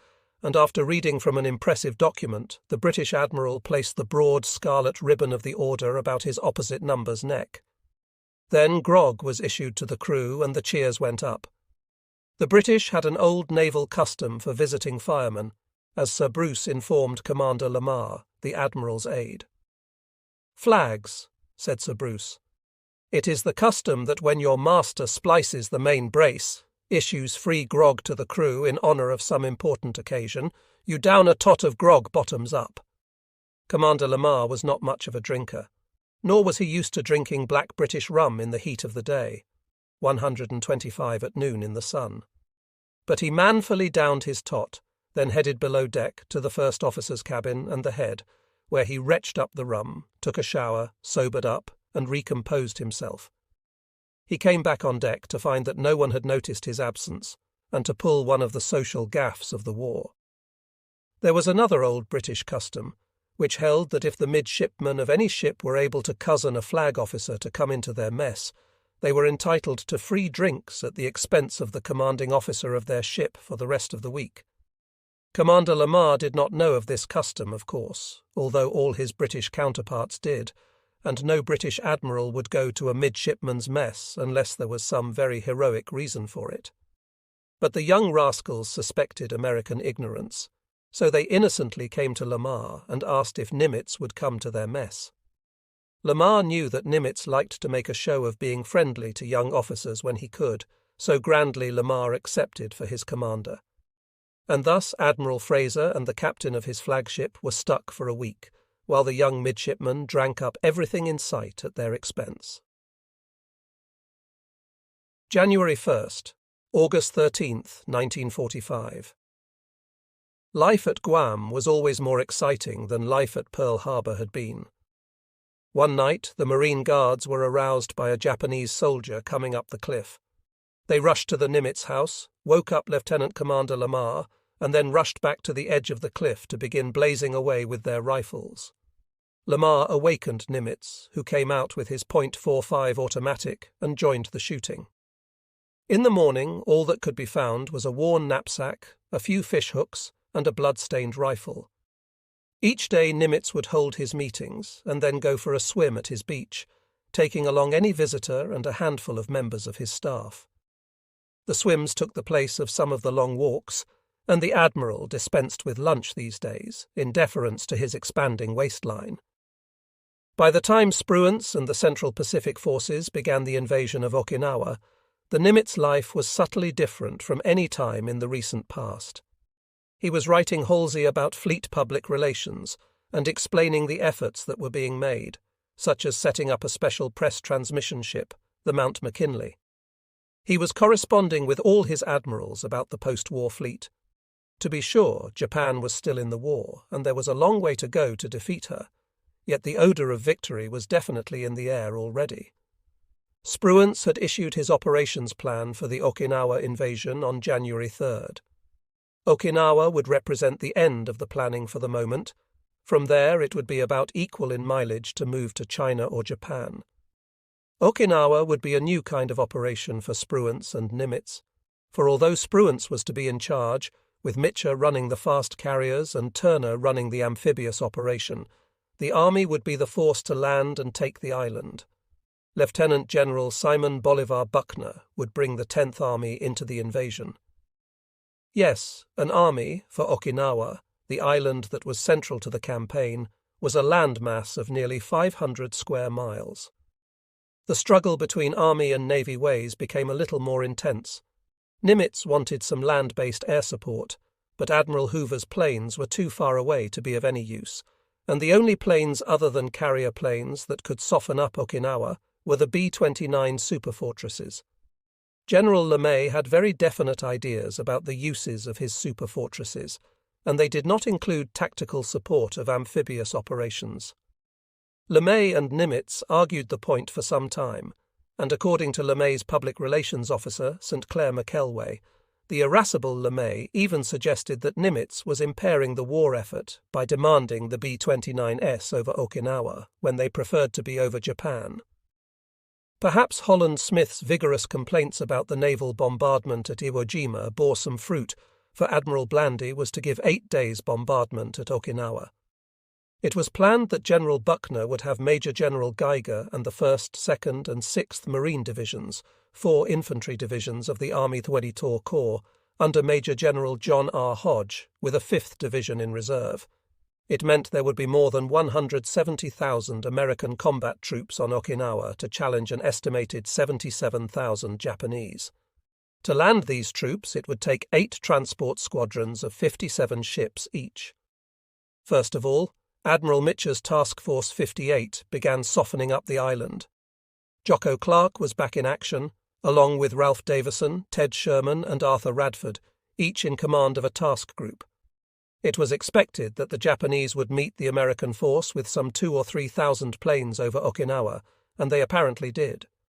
and after reading from an impressive document, the British Admiral placed the broad scarlet ribbon of the order about his opposite number's neck. Then grog was issued to the crew and the cheers went up. The British had an old naval custom for visiting firemen, as Sir Bruce informed Commander Lamar, the Admiral's aide. "Flags," said Sir Bruce. "It is the custom that when your master splices the main brace, issues free grog to the crew in honour of some important occasion, you down a tot of grog bottoms up." Commander Lamar was not much of a drinker, nor was he used to drinking black British rum in the heat of the day, 125 at noon in the sun. But he manfully downed his tot, then headed below deck to the first officer's cabin and the head, where he retched up the rum, took a shower, sobered up, and recomposed himself. He came back on deck to find that no one had noticed his absence, and to pull one of the social gaffes of the war. There was another old British custom, which held that if the midshipmen of any ship were able to cozen a flag officer to come into their mess, they were entitled to free drinks at the expense of the commanding officer of their ship for the rest of the week. Commander Lamar did not know of this custom, of course, although all his British counterparts did, and no British admiral would go to a midshipman's mess unless there was some very heroic reason for it. But the young rascals suspected American ignorance, so they innocently came to Lamar and asked if Nimitz would come to their mess. Lamar knew that Nimitz liked to make a show of being friendly to young officers when he could, so grandly Lamar accepted for his commander. And thus Admiral Fraser and the captain of his flagship were stuck for a week, while the young midshipmen drank up everything in sight at their expense. January 1st, August 13th, 1945. Life at Guam was always more exciting than life at Pearl Harbor had been. One night, the Marine Guards were aroused by a Japanese soldier coming up the cliff. They rushed to the Nimitz house, woke up Lieutenant Commander Lamar, and then rushed back to the edge of the cliff to begin blazing away with their rifles. Lamar awakened Nimitz, who came out with his .45 automatic and joined the shooting. In the morning, all that could be found was a worn knapsack, a few fish hooks, and a blood-stained rifle. Each day Nimitz would hold his meetings and then go for a swim at his beach, taking along any visitor and a handful of members of his staff. The swims took the place of some of the long walks, and the Admiral dispensed with lunch these days, in deference to his expanding waistline. By the time Spruance and the Central Pacific forces began the invasion of Okinawa, the Nimitz life was subtly different from any time in the recent past. He was writing Halsey about fleet public relations and explaining the efforts that were being made, such as setting up a special press transmission ship, the Mount McKinley. He was corresponding with all his admirals about the post-war fleet. To be sure, Japan was still in the war, and there was a long way to go to defeat her, yet the odour of victory was definitely in the air already. Spruance had issued his operations plan for the Okinawa invasion on January 3rd. Okinawa would represent the end of the planning for the moment. From there it would be about equal in mileage to move to China or Japan. Okinawa would be a new kind of operation for Spruance and Nimitz, for although Spruance was to be in charge, with Mitcher running the fast carriers and Turner running the amphibious operation, the army would be the force to land and take the island. Lieutenant General Simon Bolivar Buckner would bring the 10th Army into the invasion. Yes, an army, for Okinawa, the island that was central to the campaign, was a landmass of nearly 500 square miles. The struggle between Army and Navy ways became a little more intense. Nimitz wanted some land-based air support, but Admiral Hoover's planes were too far away to be of any use, and the only planes other than carrier planes that could soften up Okinawa were the B-29 superfortresses. General LeMay had very definite ideas about the uses of his superfortresses, and they did not include tactical support of amphibious operations. LeMay and Nimitz argued the point for some time, and according to LeMay's public relations officer, St. Clair McElway, the irascible LeMay even suggested that Nimitz was impairing the war effort by demanding the B-29S over Okinawa when they preferred to be over Japan. Perhaps Holland Smith's vigorous complaints about the naval bombardment at Iwo Jima bore some fruit, for Admiral Blandy was to give 8 days' bombardment at Okinawa. It was planned that General Buckner would have Major General Geiger and the 1st, 2nd, and 6th Marine Divisions, 4 infantry divisions of the Army Thwaditor Corps, under Major General John R. Hodge, with a 5th Division in reserve. It meant there would be more than 170,000 American combat troops on Okinawa to challenge an estimated 77,000 Japanese. To land these troops, it would take 8 transport squadrons of 57 ships each. First of all, Admiral Mitcher's Task Force 58 began softening up the island. Jocko Clark was back in action, along with Ralph Davison, Ted Sherman, and Arthur Radford, each in command of a task group. It was expected that the Japanese would meet the American force with some 2,000 or 3,000 planes over Okinawa, and they apparently did.